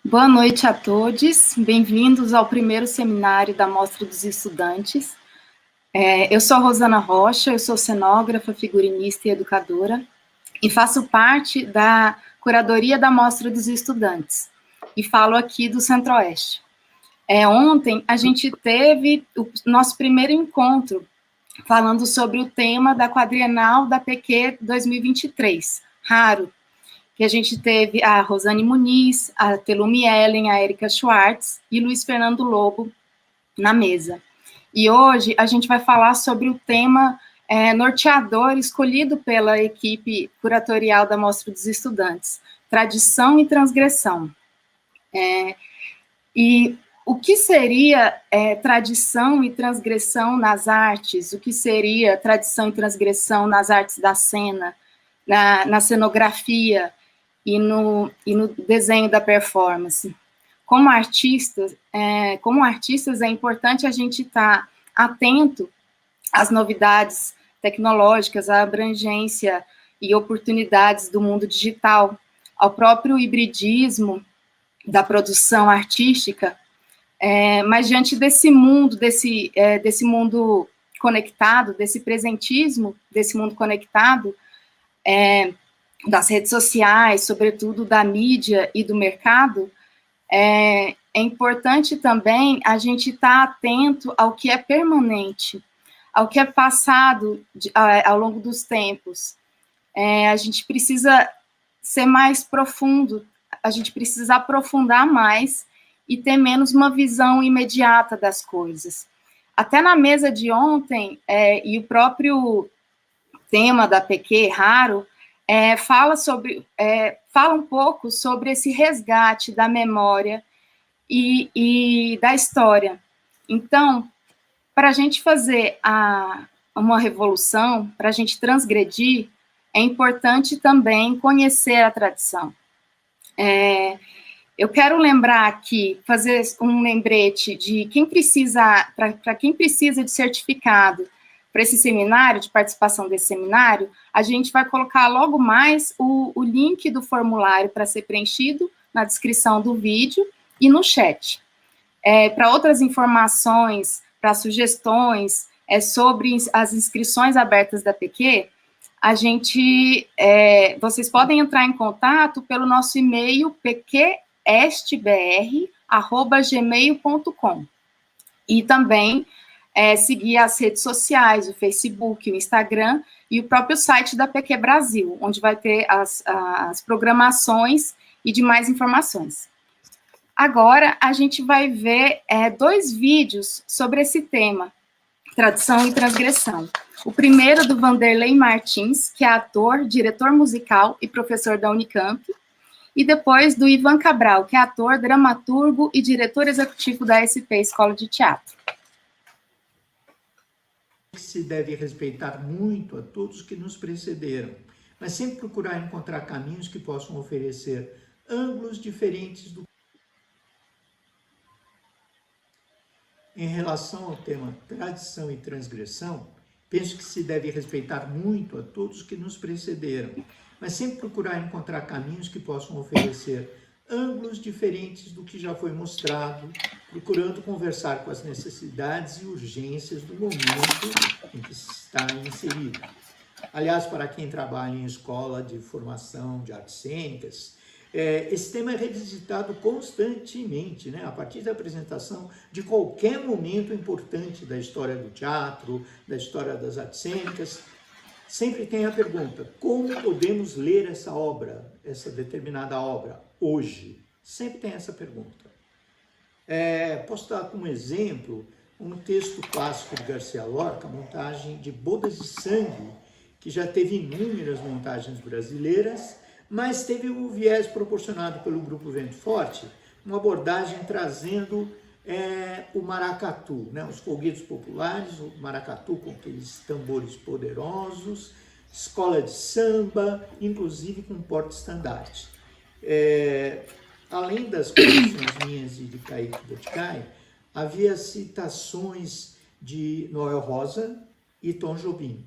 Boa noite a todos, bem-vindos ao primeiro seminário da Mostra dos Estudantes. Eu sou a Rosana Rocha, eu sou cenógrafa, figurinista e educadora, e faço parte da curadoria da Mostra dos Estudantes, e falo aqui do Centro-Oeste. Ontem a gente teve o nosso primeiro encontro, falando sobre o tema da quadrienal da PQ 2023, Raro, que a gente teve a Rosane Muniz, a Telumi Ellen, a Erika Schwartz e Luiz Fernando Lobo na mesa. E hoje a gente vai falar sobre o tema norteador escolhido pela equipe curatorial da Mostra dos Estudantes, tradição e transgressão. E o que seria tradição e transgressão nas artes? O que seria tradição e transgressão nas artes da cena, na cenografia, e no desenho da performance. Como artistas é importante a gente estar atento às novidades tecnológicas, à abrangência e oportunidades do mundo digital, ao próprio hibridismo da produção artística, mas diante desse mundo, desse mundo conectado, desse presentismo, desse mundo conectado, das redes sociais, sobretudo da mídia e do mercado, é importante também a gente estar atento ao que é permanente, ao que é passado ao longo dos tempos. A gente precisa ser mais profundo, a gente precisa aprofundar mais e ter menos uma visão imediata das coisas. Até na mesa de ontem, e o próprio tema da PQ, Raro, fala um pouco sobre esse resgate da memória e da história. Então, para a gente fazer uma revolução, para a gente transgredir, é importante também conhecer a tradição. Eu quero lembrar aqui, fazer um lembrete de quem precisa, para quem precisa de certificado para esse seminário, de participação desse seminário, a gente vai colocar logo mais o link do formulário para ser preenchido na descrição do vídeo e no chat. Para outras informações, para sugestões sobre as inscrições abertas da PQ, vocês podem entrar em contato pelo nosso e-mail pqestbr@gmail.com e também seguir as redes sociais, o Facebook, o Instagram e o próprio site da PQ Brasil, onde vai ter as programações e demais informações. Agora, a gente vai ver 2 vídeos sobre esse tema, tradição e transgressão. O primeiro é do Vanderlei Martins, que é ator, diretor musical e professor da Unicamp, e depois do Ivan Cabral, que é ator, dramaturgo e diretor executivo da SP Escola de Teatro. Se deve respeitar muito a todos que nos precederam, mas sempre procurar encontrar caminhos que possam oferecer ângulos diferentes do. Em relação ao tema tradição e transgressão, penso que se deve respeitar muito a todos que nos precederam, mas sempre procurar encontrar caminhos que possam oferecer ângulos diferentes do que já foi mostrado, procurando conversar com as necessidades e urgências do momento em que se está inserido. Aliás, para quem trabalha em escola de formação de artes cênicas, esse tema é revisitado constantemente, né? A partir da apresentação de qualquer momento importante da história do teatro, da história das artes cênicas. Sempre tem a pergunta, como podemos ler essa obra, essa determinada obra, hoje? Sempre tem essa pergunta. Posso dar como exemplo um texto clássico de Garcia Lorca, a montagem de Bodas de Sangue, que já teve inúmeras montagens brasileiras, mas teve o viés proporcionado pelo Grupo Vento Forte, uma abordagem trazendo o maracatu, né? Os folguedos populares, o maracatu com aqueles tambores poderosos, escola de samba, inclusive com porta-estandarte. Além das produções minhas e de Kaique Boticai, havia citações de Noel Rosa e Tom Jobim.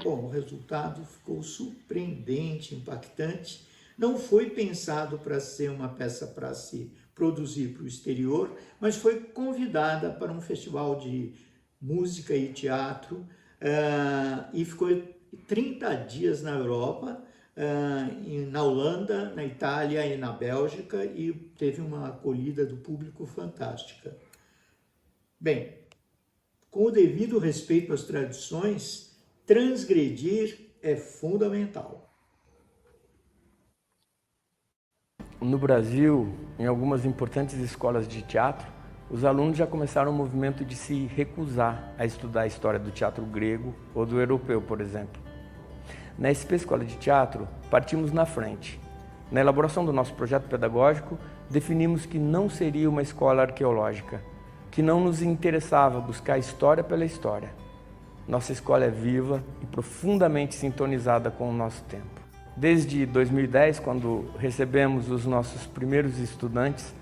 O resultado ficou surpreendente, impactante, Não foi pensado para ser uma peça para se produzir para o exterior, mas foi convidada para um festival de música e teatro e ficou 30 dias na Europa, na Holanda, na Itália e na Bélgica, e teve uma acolhida do público fantástica. Bem, com o devido respeito às tradições, transgredir é fundamental. No Brasil, em algumas importantes escolas de teatro, os alunos já começaram o movimento de se recusar a estudar a história do teatro grego ou do europeu, por exemplo. Na SP Escola de Teatro, partimos na frente. Na elaboração do nosso projeto pedagógico, definimos que não seria uma escola arqueológica, que não nos interessava buscar história pela história. Nossa escola é viva e profundamente sintonizada com o nosso tempo. Desde 2010, quando recebemos os nossos primeiros estudantes,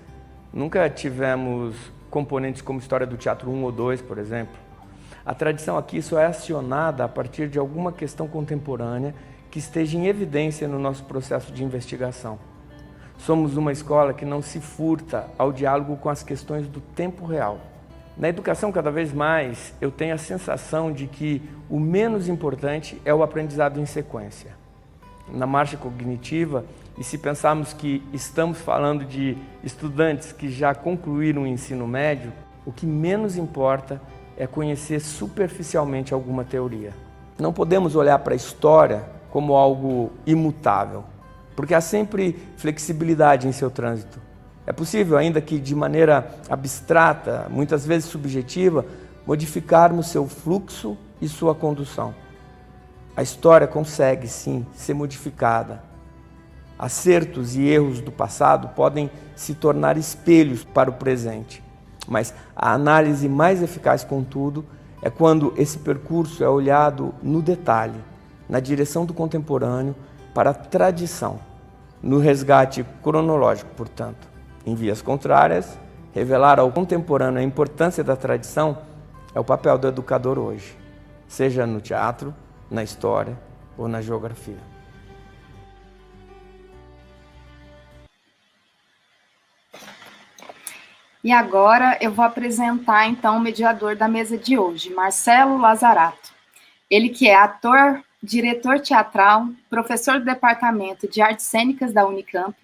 nunca tivemos componentes como História do Teatro 1 ou 2, por exemplo. A tradição aqui só é acionada a partir de alguma questão contemporânea que esteja em evidência no nosso processo de investigação. Somos uma escola que não se furta ao diálogo com as questões do tempo real. Na educação, cada vez mais, eu tenho a sensação de que o menos importante é o aprendizado em sequência. Na marcha cognitiva, e se pensarmos que estamos falando de estudantes que já concluíram o ensino médio, o que menos importa é conhecer superficialmente alguma teoria. Não podemos olhar para a história como algo imutável, porque há sempre flexibilidade em seu trânsito. É possível, ainda que de maneira abstrata, muitas vezes subjetiva, modificarmos seu fluxo e sua condução. A história consegue, sim, ser modificada. Acertos e erros do passado podem se tornar espelhos para o presente, mas a análise mais eficaz, contudo, é quando esse percurso é olhado no detalhe, na direção do contemporâneo, para a tradição, no resgate cronológico, portanto. Em vias contrárias, revelar ao contemporâneo a importância da tradição é o papel do educador hoje, seja no teatro, na história ou na geografia. E agora eu vou apresentar então o mediador da mesa de hoje, Marcelo Lazarato. Ele que é ator, diretor teatral, professor do Departamento de Artes Cênicas da Unicamp,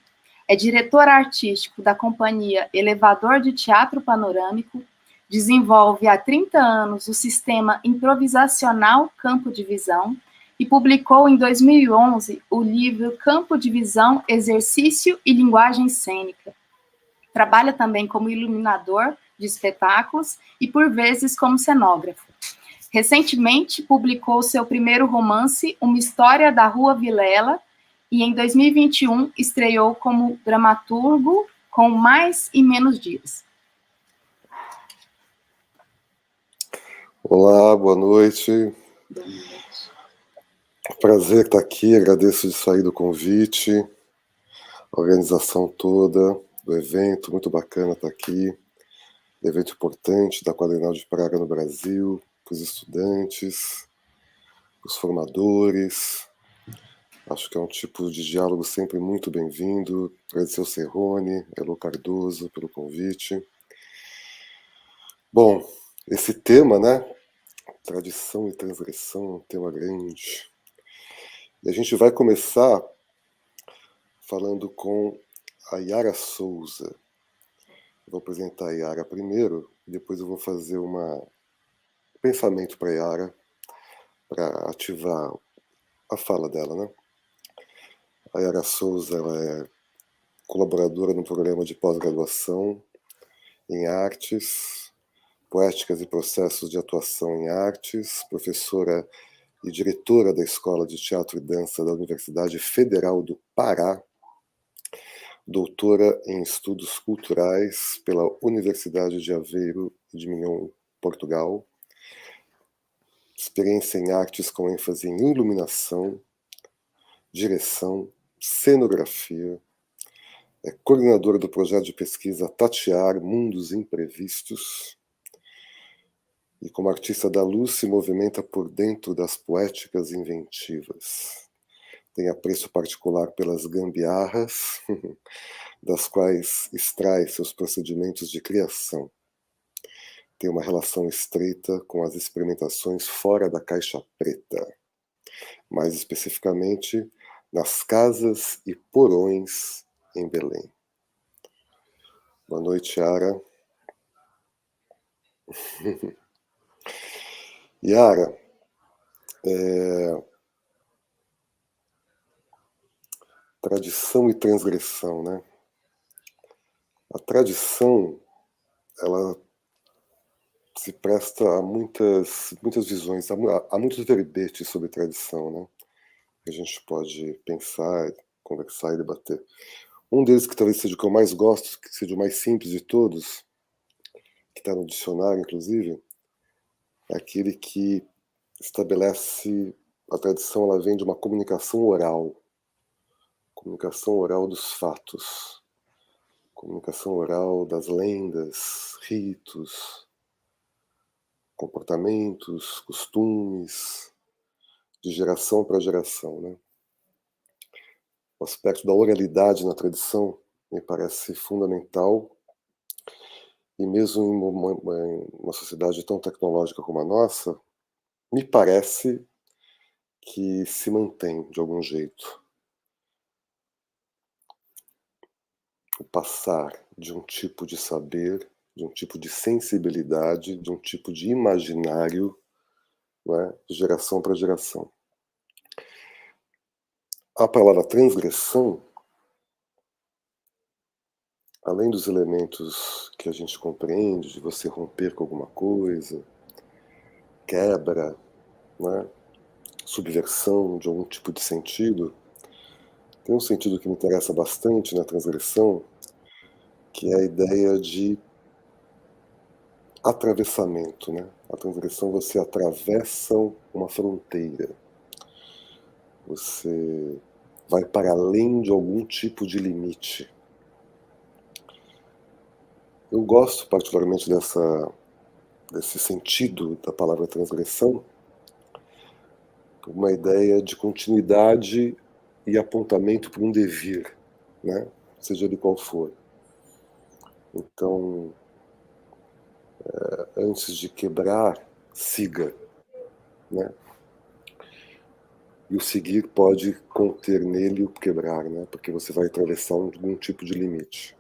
é diretor artístico da companhia Elevador de Teatro Panorâmico, desenvolve há 30 anos o sistema improvisacional Campo de Visão e publicou em 2011 o livro Campo de Visão, Exercício e Linguagem Cênica. Trabalha também como iluminador de espetáculos e, por vezes, como cenógrafo. Recentemente, publicou seu primeiro romance, Uma História da Rua Vilela, e em 2021 estreou como dramaturgo com Mais e Menos Dias. Olá, boa noite. Prazer estar aqui, agradeço de sair do convite, a organização toda do evento, muito bacana estar aqui. Evento importante da Quadrenal de Praga no Brasil, para os estudantes, para os formadores. Acho que é um tipo de diálogo sempre muito bem-vindo. Agradecer ao Serrone, Elo Cardoso pelo convite. Bom, esse tema, né? Tradição e transgressão é um tema grande. E a gente vai começar falando com a Yara Souza. Vou apresentar a Yara primeiro, e depois eu vou fazer um pensamento para a Yara, para ativar a fala dela, né? A Yara Souza, ela é colaboradora no programa de pós-graduação em artes, poéticas e processos de atuação em artes, professora e diretora da Escola de Teatro e Dança da Universidade Federal do Pará, doutora em Estudos Culturais pela Universidade de Aveiro de Minho, Portugal, experiência em artes com ênfase em iluminação, direção, cenografia, é coordenadora do projeto de pesquisa Tatear Mundos Imprevistos, e como artista da luz se movimenta por dentro das poéticas inventivas. tem apreço particular pelas gambiarras, das quais extrai seus procedimentos de criação. Tem uma relação estreita com as experimentações fora da caixa preta, mais especificamente nas casas e porões em Belém. Boa noite, Yara. Yara, tradição e transgressão, né? A tradição, ela se presta a muitas visões, há muitos verbetes sobre tradição, né? Que a gente pode pensar, conversar e debater. Um deles, que talvez seja o que eu mais gosto, que seja o mais simples de todos, que está no dicionário, inclusive, é aquele que estabelece a tradição, ela vem de uma comunicação oral dos fatos, comunicação oral das lendas, ritos, comportamentos, costumes, de geração para geração, né? O aspecto da oralidade na tradição me parece fundamental, e mesmo em uma sociedade tão tecnológica como a nossa, me parece que se mantém de algum jeito. O passar de um tipo de saber, de um tipo de sensibilidade, de um tipo de imaginário, né, de geração para geração. A palavra transgressão, além dos elementos que a gente compreende, de você romper com alguma coisa, quebra, né, subversão de algum tipo de sentido, tem um sentido que me interessa bastante na transgressão, que é a ideia de atravessamento, né? A transgressão, você atravessa uma fronteira. Você vai para além de algum tipo de limite. Eu gosto particularmente desse sentido da palavra transgressão, por uma ideia de continuidade e apontamento para um devir, né? Seja ele qual for. Então, antes de quebrar, siga, né? E o seguir pode conter nele o quebrar, né? Porque você vai atravessar algum tipo de limite.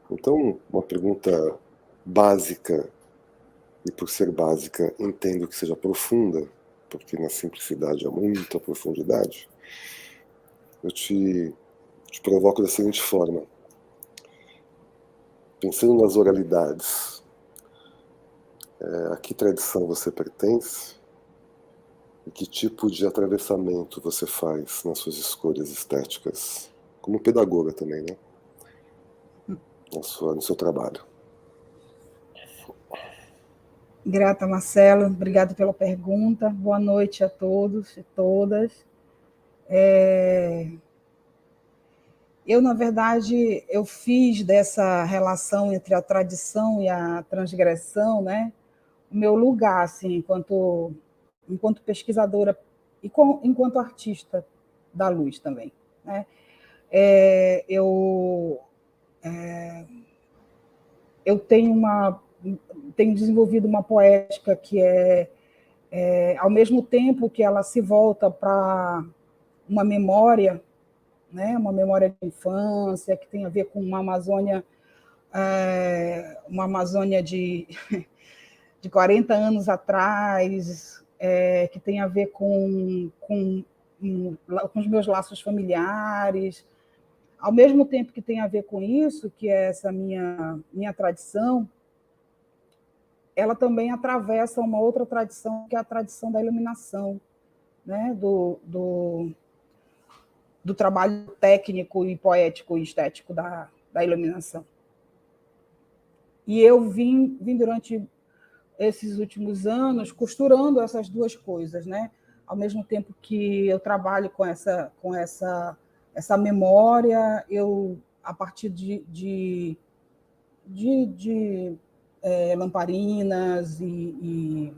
Então, uma pergunta básica, e por ser básica, entendo que seja profunda, porque na simplicidade há muita profundidade, eu te provoco da seguinte forma. Pensando nas oralidades, a que tradição você pertence? E que tipo de atravessamento você faz nas suas escolhas estéticas? Como pedagoga também, né? No seu trabalho. Grata, Marcelo. Obrigada pela pergunta. Boa noite a todos e todas. Eu, na verdade, eu fiz dessa relação entre a tradição e a transgressão, né, o meu lugar, assim, enquanto pesquisadora e enquanto artista da luz também, né? Eu tenho desenvolvido uma poética que ao mesmo tempo que ela se volta para uma memória, né, uma memória de infância, que tem a ver com uma Amazônia de 40 anos atrás, que tem a ver com os meus laços familiares, ao mesmo tempo que tem a ver com isso, que é essa minha tradição, ela também atravessa uma outra tradição, que é a tradição da iluminação, né? do trabalho técnico e poético e estético da iluminação. E eu vim durante esses últimos anos costurando essas duas coisas, né? Ao mesmo tempo que eu trabalho com essa memória, eu, a partir de lamparinas e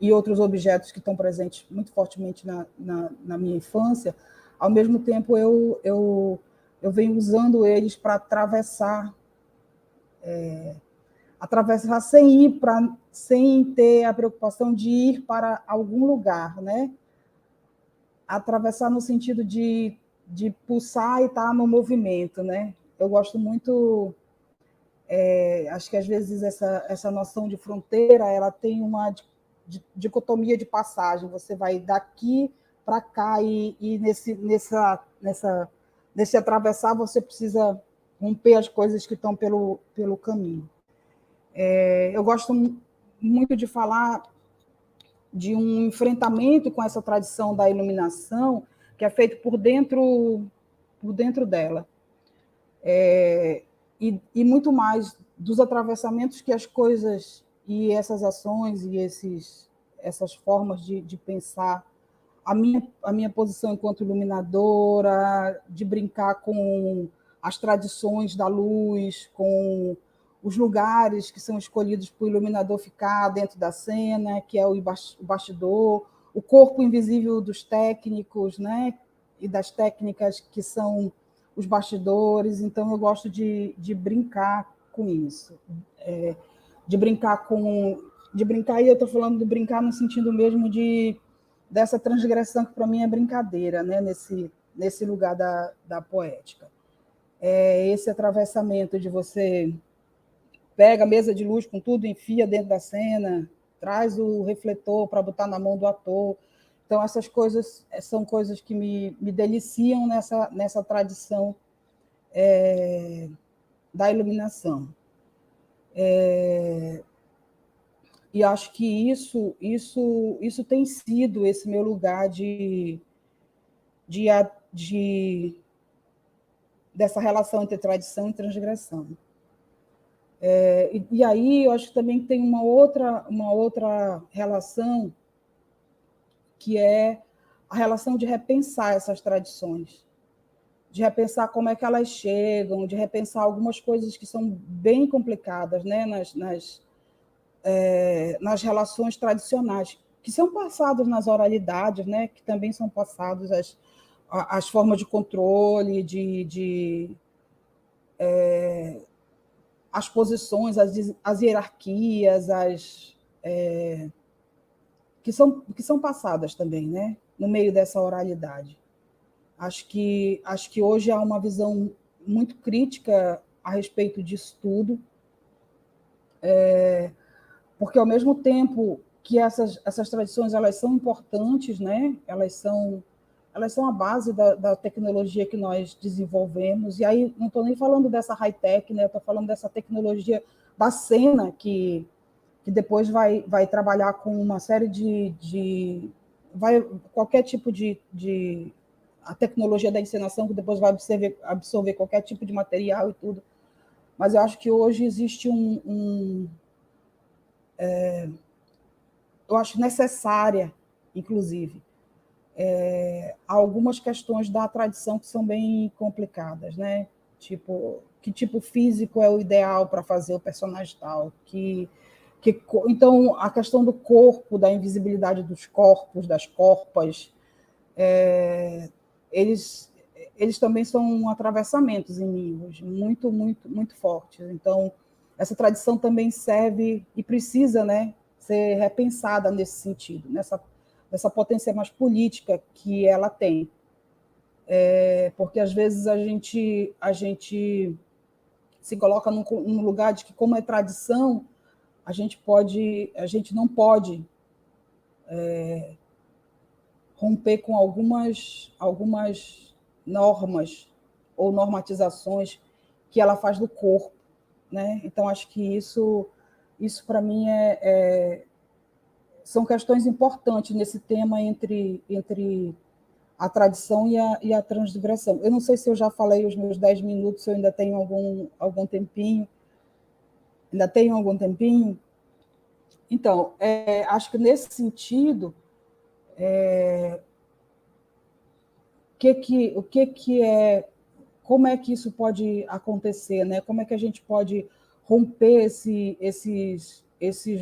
e outros objetos que estão presentes muito fortemente na minha infância, ao mesmo tempo eu venho usando eles para atravessar sem ter a preocupação de ir para algum lugar, né? Atravessar no sentido de pulsar e estar no movimento, né? Eu gosto muito, acho que às vezes essa noção de fronteira, ela tem uma dicotomia de passagem, você vai daqui para cá e nesse atravessar você precisa romper as coisas que estão pelo caminho. Eu gosto muito de falar de um enfrentamento com essa tradição da iluminação que é feito por dentro dela. E muito mais dos atravessamentos que as coisas e essas ações e essas formas de pensar, a minha posição enquanto iluminadora, de brincar com as tradições da luz, com os lugares que são escolhidos para o iluminador ficar dentro da cena, que é o bastidor, o corpo invisível dos técnicos, né? E das técnicas que são os bastidores. Então, eu gosto de brincar com isso. De brincar, e eu estou falando de brincar no sentido mesmo dessa transgressão, que para mim é brincadeira, né? Nesse lugar da poética. Esse atravessamento de você pega a mesa de luz com tudo, enfia dentro da cena, traz o refletor para botar na mão do ator. Então, essas coisas são coisas que me deliciam nessa tradição da iluminação. E acho que isso tem sido esse meu lugar dessa relação entre tradição e transgressão. E aí eu acho que também tem uma outra relação, que é a relação de repensar essas tradições, de repensar como é que elas chegam, de repensar algumas coisas que são bem complicadas, né, nas relações tradicionais, que são passadas nas oralidades, né, que também são passadas as formas de controle, as posições, as hierarquias, que são passadas também, né, no meio dessa oralidade. Acho que hoje há uma visão muito crítica a respeito disso tudo, porque, ao mesmo tempo que essas tradições elas são importantes, né, elas são a base da tecnologia que nós desenvolvemos, e aí não estou nem falando dessa high-tech, né? Estou falando dessa tecnologia da cena, que depois vai trabalhar com uma série qualquer tipo a tecnologia da encenação, que depois vai absorver qualquer tipo de material e tudo. Mas eu acho que hoje existe eu acho necessária, inclusive, algumas questões da tradição que são bem complicadas, né? Tipo, que tipo físico é o ideal para fazer o personagem tal? Então, a questão do corpo, da invisibilidade dos corpos, das corpas, eles também são atravessamentos em mim, muito, muito, muito fortes. Então, essa tradição também serve e precisa, né, ser repensada nesse sentido, nessa potência mais política que ela tem. Porque, às vezes, a gente se coloca num lugar de que, como é tradição, a gente não pode romper com algumas normas ou normatizações que ela faz do corpo, né? Então, acho que isso para mim são questões importantes nesse tema entre a tradição e a transgressão. Eu não sei se eu já falei os meus 10 minutos, se eu ainda tenho algum tempinho. Ainda tenho algum tempinho? Então, acho que nesse sentido, como é que isso pode acontecer, né? Como é que a gente pode romper esses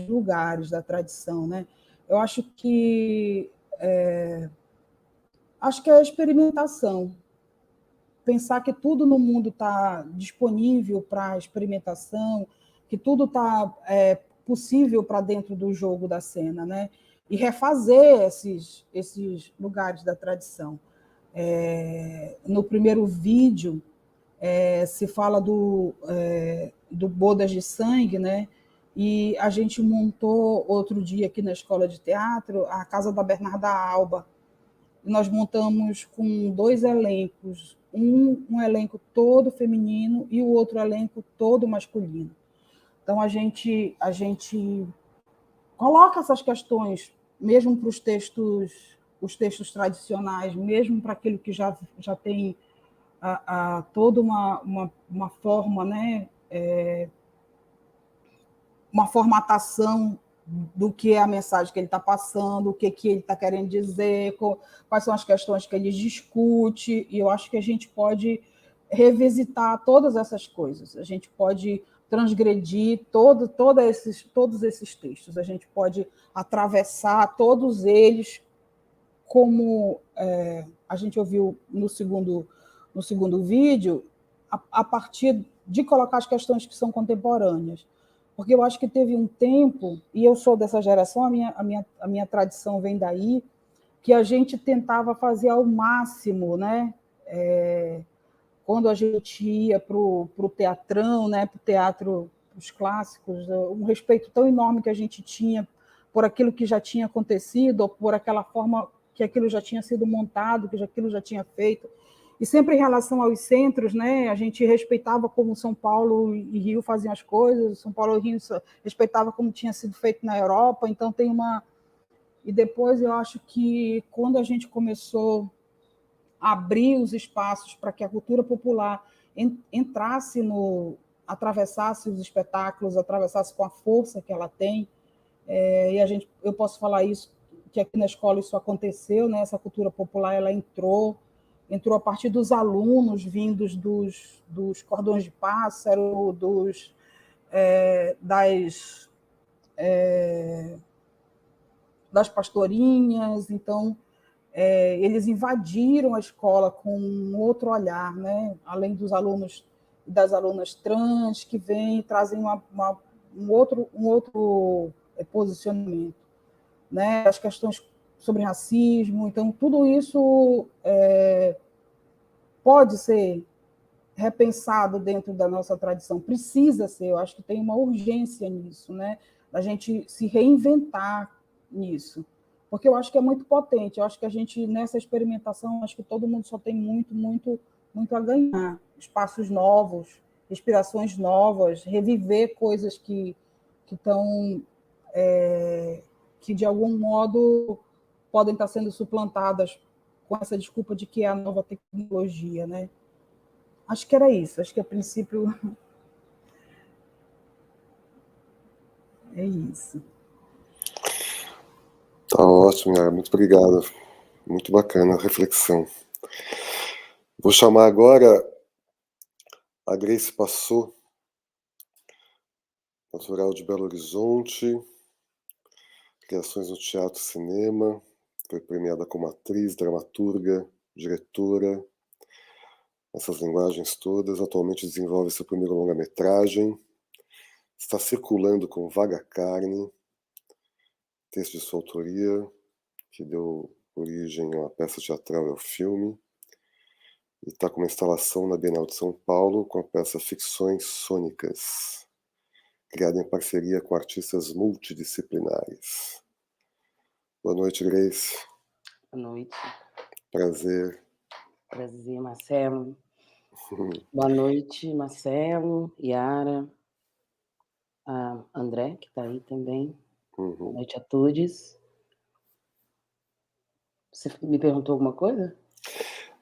lugares da tradição, né? Eu acho que é a experimentação. Pensar que tudo no mundo está disponível para experimentação, que tudo está possível para dentro do jogo da cena, né? E refazer esses lugares da tradição. No primeiro vídeo, se fala do Bodas de Sangue, né? E a gente montou outro dia aqui na Escola de Teatro a Casa da Bernarda Alba. E nós montamos com 2 elencos, um elenco todo feminino e o outro elenco todo masculino. Então a gente coloca essas questões, mesmo para os textos tradicionais, mesmo para aquilo que já tem toda uma forma, né, uma formatação do que é a mensagem que ele está passando, o que ele está querendo dizer, quais são as questões que ele discute, e eu acho que a gente pode revisitar todas essas coisas, a gente pode transgredir todos esses textos, a gente pode atravessar todos eles, como a gente ouviu no segundo vídeo, a partir de colocar as questões que são contemporâneas. Porque eu acho que teve um tempo, e eu sou dessa geração, a minha tradição vem daí, que a gente tentava fazer ao máximo, né? Quando a gente ia para o teatrão, né? Para o teatro, os clássicos, um respeito tão enorme que a gente tinha por aquilo que já tinha acontecido, ou por aquela forma que aquilo já tinha sido montado, que aquilo já tinha feito. E sempre em relação aos centros, né, a gente respeitava como São Paulo e Rio faziam as coisas, São Paulo e Rio respeitava como tinha sido feito na Europa, então tem uma... E depois eu acho que quando a gente começou a abrir os espaços para que a cultura popular entrasse atravessasse os espetáculos, atravessasse com a força que ela tem, e eu posso falar isso, que aqui na escola isso aconteceu, né, essa cultura popular ela entrou a partir dos alunos vindos dos cordões de pássaro, das pastorinhas. Então, eles invadiram a escola com um outro olhar, né? Além dos alunos e das alunas trans, que vêm e trazem um outro posicionamento, né? As questões sobre racismo. Então, tudo isso pode ser repensado dentro da nossa tradição, precisa ser, eu acho que tem uma urgência nisso, né? A gente se reinventar nisso, porque eu acho que é muito potente, eu acho que a gente, nessa experimentação, acho que todo mundo só tem muito, muito, muito a ganhar, espaços novos, inspirações novas, reviver coisas que estão, que de algum modo podem estar sendo suplantadas com essa desculpa de que é a nova tecnologia, né? Acho que era isso, acho que a princípio é isso. Tá ótimo, Yara, muito obrigado. Muito bacana a reflexão. Vou chamar agora a Grace Passot, natural de Belo Horizonte, criações no teatro e cinema, foi premiada como atriz, dramaturga, diretora, essas linguagens todas. Atualmente desenvolve seu primeiro longa-metragem, está circulando com Vaga Carne, texto de sua autoria, que deu origem a uma peça teatral e ao filme, e está com uma instalação na Bienal de São Paulo com a peça Ficções Sônicas, criada em parceria com artistas multidisciplinares. Boa noite, Grace. Boa noite. Prazer. Prazer, Marcelo. Boa noite, Marcelo, Yara, a André, que está aí também. Boa noite a todos. Você me perguntou alguma coisa?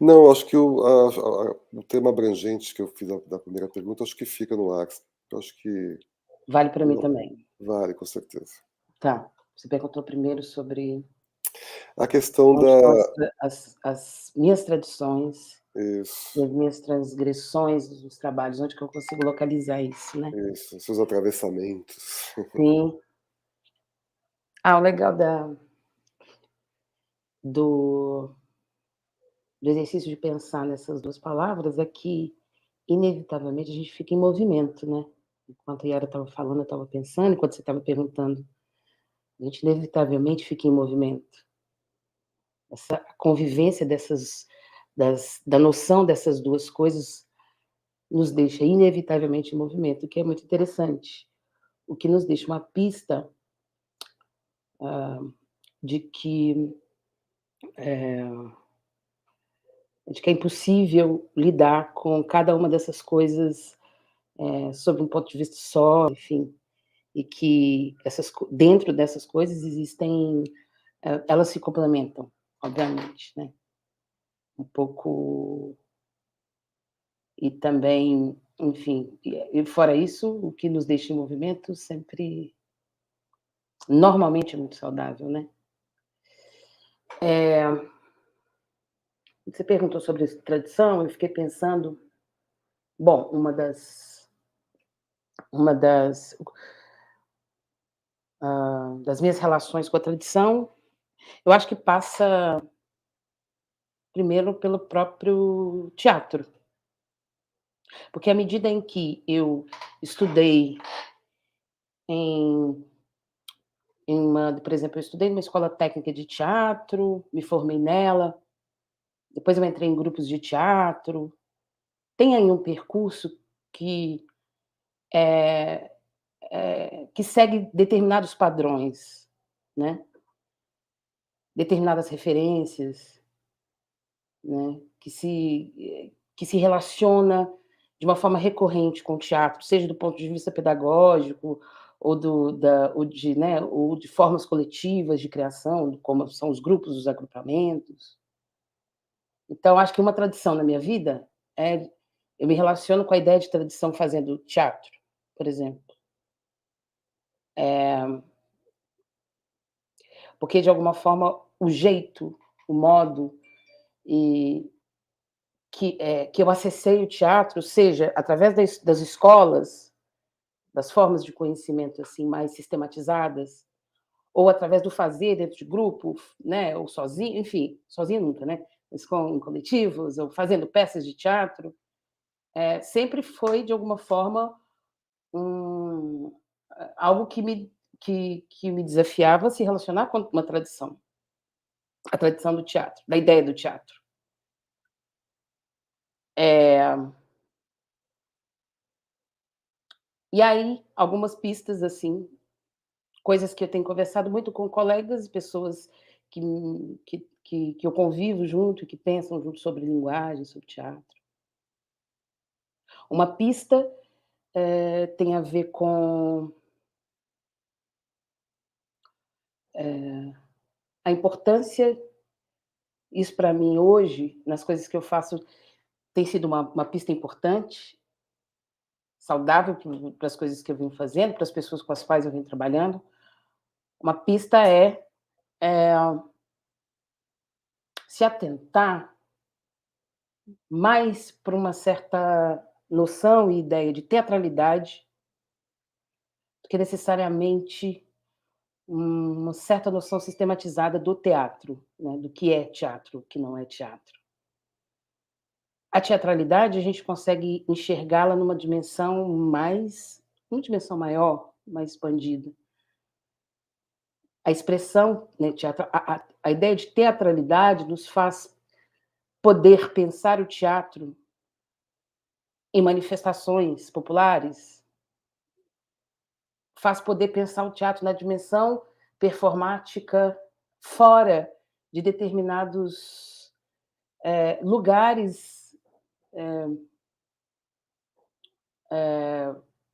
Não, acho que o tema abrangente que eu fiz da primeira pergunta, acho que fica no ar. Eu acho que... Vale para mim também. Vale, com certeza. Tá. Você perguntou primeiro sobre... A questão as minhas tradições, isso, as minhas transgressões dos trabalhos, onde que eu consigo localizar isso, né? Isso, seus atravessamentos. Sim. O legal do, do exercício de pensar nessas duas palavras é que, inevitavelmente, a gente fica em movimento, né? Enquanto a Yara estava falando, eu estava pensando, enquanto você estava perguntando, a gente inevitavelmente fica em movimento. Essa convivência da noção dessas duas coisas nos deixa inevitavelmente em movimento, o que é muito interessante. O que nos deixa uma pista de que é impossível lidar com cada uma dessas coisas sob um ponto de vista só, enfim, e que dentro dessas coisas existem, elas se complementam, obviamente, né? Um pouco, e também, enfim, e fora isso, o que nos deixa em movimento sempre, normalmente, é muito saudável, né? Você perguntou sobre tradição, eu fiquei pensando, bom, uma das minhas relações com a tradição, eu acho que passa primeiro pelo próprio teatro. Porque à medida em que eu estudei em por exemplo, eu estudei numa escola técnica de teatro, me formei nela, depois eu entrei em grupos de teatro, tem aí um percurso que que segue determinados padrões, né, determinadas referências, né, que se relaciona de uma forma recorrente com o teatro, seja do ponto de vista pedagógico ou de formas coletivas de criação, como são os grupos, os agrupamentos. Então acho que uma tradição na minha vida é eu me relaciono com a ideia de tradição fazendo teatro, por exemplo. Porque de alguma forma o jeito, o modo e que eu acessei o teatro, seja através das escolas, das formas de conhecimento assim mais sistematizadas, ou através do fazer dentro de grupo, né, ou sozinho, enfim, sozinho nunca, né, mas em coletivos, ou fazendo peças de teatro, sempre foi de alguma forma um, algo que me desafiava a se relacionar com uma tradição, a tradição do teatro, da ideia do teatro. E aí, algumas pistas, assim, coisas que eu tenho conversado muito com colegas e pessoas que eu convivo junto e que pensam junto sobre linguagem, sobre teatro. Uma pista, tem a ver com a importância, isso para mim hoje, nas coisas que eu faço, tem sido uma pista importante, saudável para as coisas que eu venho fazendo, para as pessoas com as quais eu venho trabalhando. Uma pista se atentar mais para uma certa noção e ideia de teatralidade do que necessariamente uma certa noção sistematizada do teatro, né, do que é teatro, o que não é teatro. A teatralidade, a gente consegue enxergá-la uma dimensão maior, mais expandida. A expressão, né, teatro, a ideia de teatralidade nos faz poder pensar o teatro em manifestações populares, faz poder pensar o teatro na dimensão performática fora de determinados lugares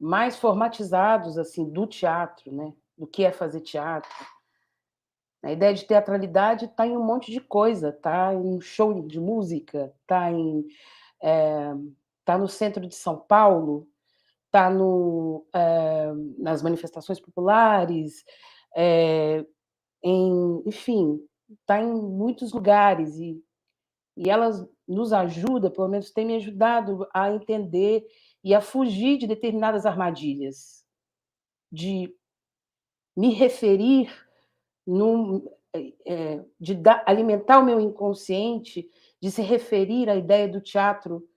mais formatizados assim do teatro, né? Do que é fazer teatro. A ideia de teatralidade está em um monte de coisa, está em um show de música, tá no centro de São Paulo, está nas manifestações populares, enfim, está em muitos lugares e elas nos ajudam, pelo menos tem me ajudado a entender e a fugir de determinadas armadilhas, de me referir de alimentar o meu inconsciente, de se referir à ideia do teatro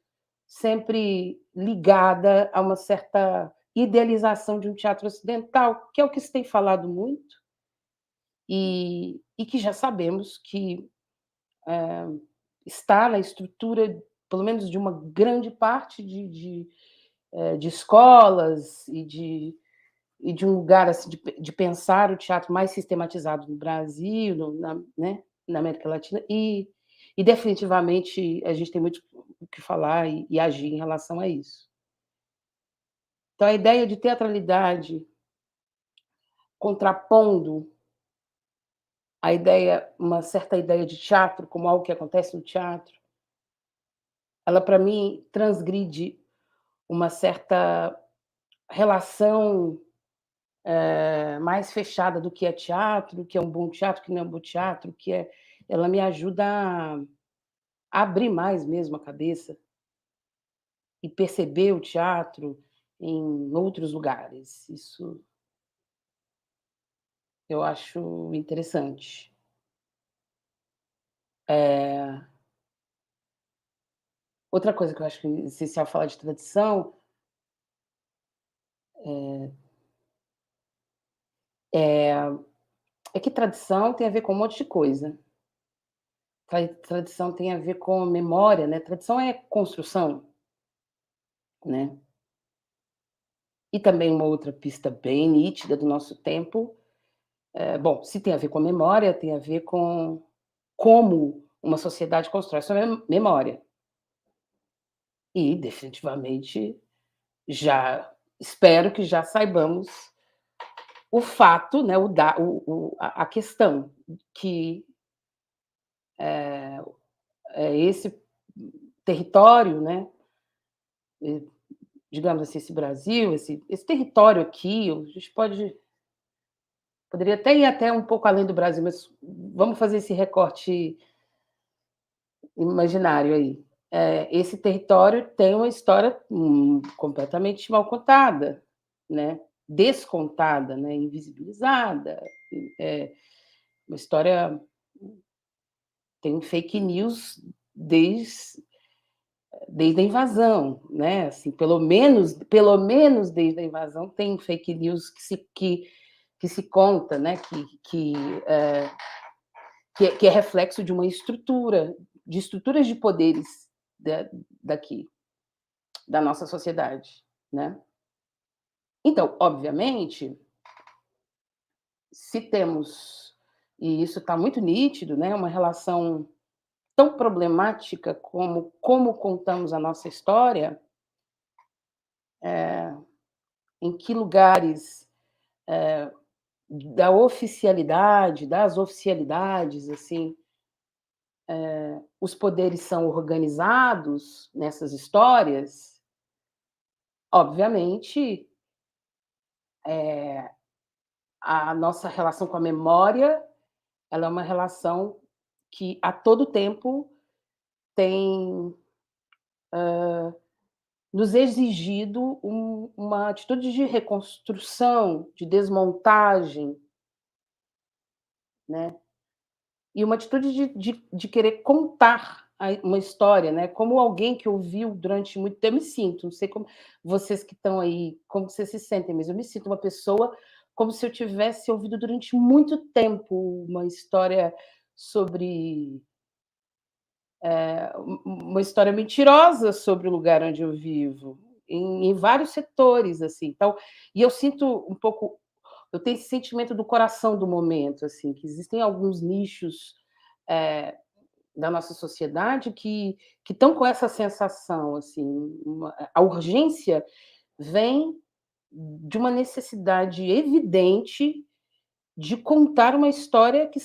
sempre ligada a uma certa idealização de um teatro ocidental, que é o que se tem falado muito, e que já sabemos que está na estrutura, pelo menos de uma grande parte de escolas e de um lugar assim, de pensar o teatro mais sistematizado no Brasil, né, na América Latina, e definitivamente a gente tem muito o que falar e agir em relação a isso. Então, a ideia de teatralidade contrapondo uma certa ideia de teatro como algo que acontece no teatro, ela, para mim, transgride uma certa relação mais fechada do que é teatro, o que é um bom teatro, o que não é um bom teatro, ela me ajuda a abrir mais mesmo a cabeça e perceber o teatro em outros lugares. Isso eu acho interessante. Outra coisa que eu acho que é essencial falar de tradição é que tradição tem a ver com um monte de coisa. Tradição tem a ver com memória, né? Tradição é construção, né? E também uma outra pista bem nítida do nosso tempo, bom, se tem a ver com a memória, tem a ver com como uma sociedade constrói sua memória. E, definitivamente, espero que já saibamos o fato, né, a questão que esse território, né, digamos assim, esse Brasil, esse território aqui, a gente poderia até ir até um pouco além do Brasil, mas vamos fazer esse recorte imaginário aí. Esse território tem uma história completamente mal contada, né? Descontada, né? Invisibilizada. Uma história tem fake news desde a invasão, né? Assim, pelo menos desde a invasão tem fake news que se conta, né? Que é reflexo de uma estruturas de poderes daqui, da nossa sociedade, né? Então, obviamente, se temos, e isso está muito nítido, né, uma relação tão problemática como contamos a nossa história, em que lugares das oficialidades, assim, os poderes são organizados nessas histórias, obviamente, a nossa relação com a memória, ela é uma relação que a todo tempo tem nos exigido uma atitude de reconstrução, de desmontagem, né? E uma atitude de querer contar uma história, né? Como alguém que ouviu durante muito tempo, eu me sinto, não sei como vocês que estão aí, como vocês se sentem, mas eu me sinto uma pessoa como se eu tivesse ouvido durante muito tempo uma história sobre uma história mentirosa sobre o lugar onde eu vivo, em vários setores, assim. Então, e eu sinto um pouco, eu tenho esse sentimento do coração do momento, assim, que existem alguns nichos da nossa sociedade que estão com essa sensação, assim, a urgência vem de uma necessidade evidente de contar uma história que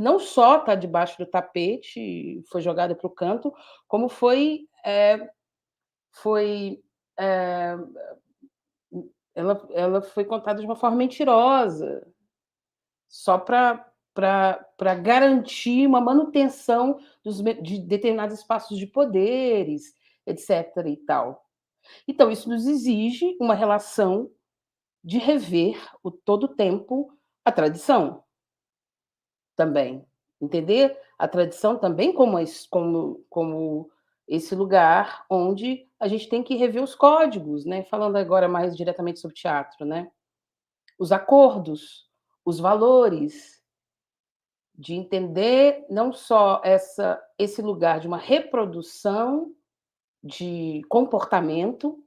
não só está debaixo do tapete, foi jogada para o canto, como foi ela foi contada de uma forma mentirosa, só para garantir uma manutenção de determinados espaços de poderes, etc. e tal. Então, isso nos exige uma relação de rever todo o tempo a tradição também. Entender a tradição também como esse lugar onde a gente tem que rever os códigos, né? Falando agora mais diretamente sobre teatro, né? Os acordos, os valores, de entender não só esse lugar de uma reprodução de comportamento,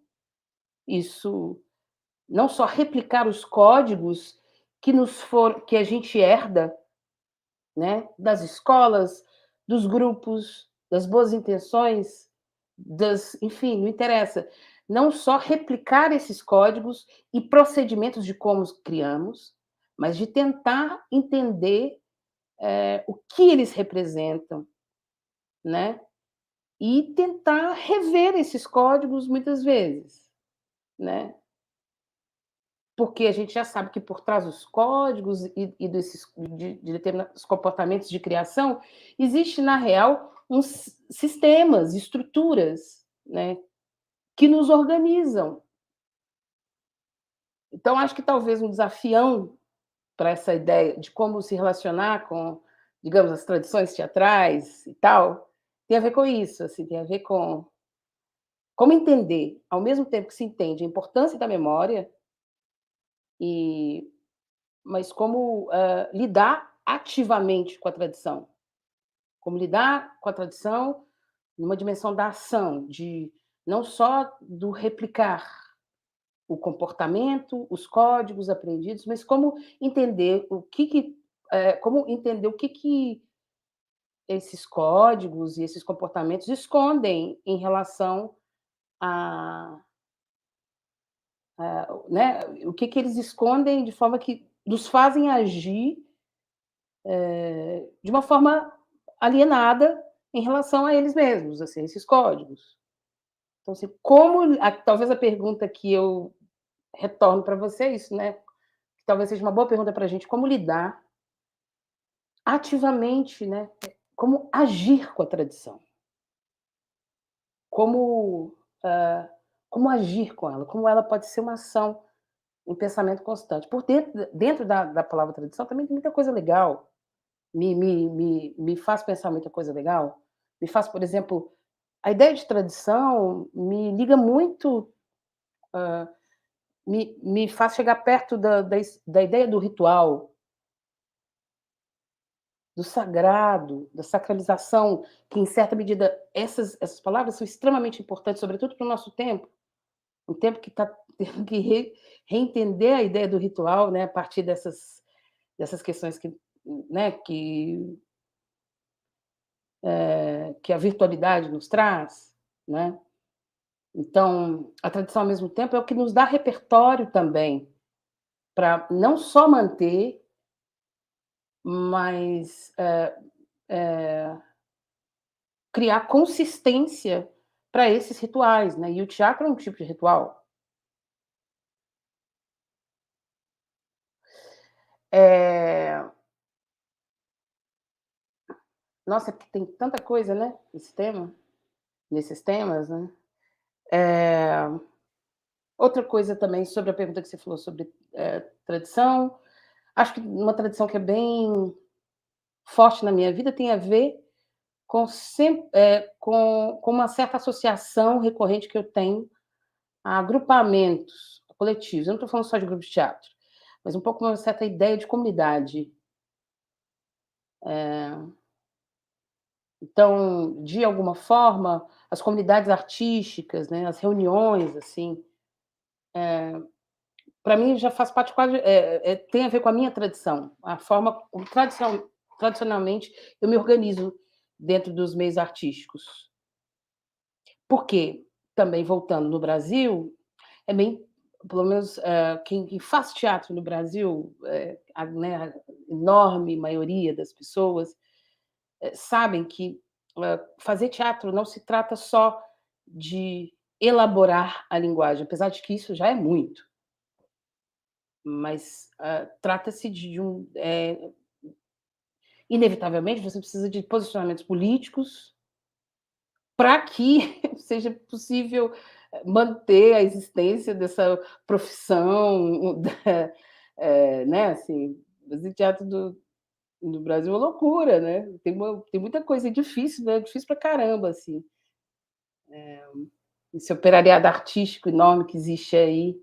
isso não só replicar os códigos que a gente herda, né, das escolas, dos grupos, das boas intenções, enfim, não interessa. Não só replicar esses códigos e procedimentos de como os criamos, mas de tentar entender o que eles representam, né? E tentar rever esses códigos muitas vezes, né? Porque a gente já sabe que por trás dos códigos de determinados comportamentos de criação, existe, na real, uns sistemas, estruturas, né, que nos organizam. Então, acho que talvez um desafião para essa ideia de como se relacionar com, digamos, as tradições teatrais e tal, tem a ver com isso, assim, tem a ver com como entender, ao mesmo tempo que se entende a importância da memória, mas como lidar ativamente com a tradição. Como lidar com a tradição numa dimensão da ação, de não só do replicar o comportamento, os códigos aprendidos, mas como entender o que esses códigos e esses comportamentos escondem em relação né, o que eles escondem de forma que nos fazem agir de uma forma alienada em relação a eles mesmos, assim, esses códigos. Então, assim, talvez a pergunta que eu retorno para você é isso, né? Que talvez seja uma boa pergunta para a gente, como lidar ativamente, né? Como agir com a tradição? Como agir com ela? Como ela pode ser uma ação, um pensamento constante? Por dentro da palavra tradição também tem muita coisa legal. Me faz pensar muita coisa legal. Me faz, por exemplo, a ideia de tradição me liga muito, me faz chegar perto da ideia do ritual, do sagrado, da sacralização, que, em certa medida, essas palavras são extremamente importantes, sobretudo para o nosso tempo, um tempo que está tendo que reentender a ideia do ritual, né, a partir dessas questões né, que a virtualidade nos traz, né? Então, a tradição, ao mesmo tempo, é o que nos dá repertório também, para não só manter, mas criar consistência para esses rituais, né? E o teatro é um tipo de ritual. Nossa, porque tem tanta coisa, né? Nesses temas, né? Outra coisa também sobre a pergunta que você falou sobre tradição, acho que uma tradição que é bem forte na minha vida tem a ver com uma certa associação recorrente que eu tenho a agrupamentos coletivos. Eu não estou falando só de grupo de teatro, mas um pouco uma certa ideia de comunidade. Então, de alguma forma, as comunidades artísticas, né, as reuniões, assim, para mim já faz parte quase, tem a ver com a minha tradição, a forma como tradicionalmente eu me organizo dentro dos meios artísticos. Porque, também voltando no Brasil, é bem, pelo menos quem faz teatro no Brasil, né, a enorme maioria das pessoas sabem que fazer teatro não se trata só de elaborar a linguagem, apesar de que isso já é muito. Mas trata-se de inevitavelmente, você precisa de posicionamentos políticos para que seja possível manter a existência dessa profissão, né, assim, Fazer teatro no Brasil é uma loucura, né? Tem muita coisa difícil, né? Difícil pra caramba, assim. Esse operariado artístico enorme que existe aí,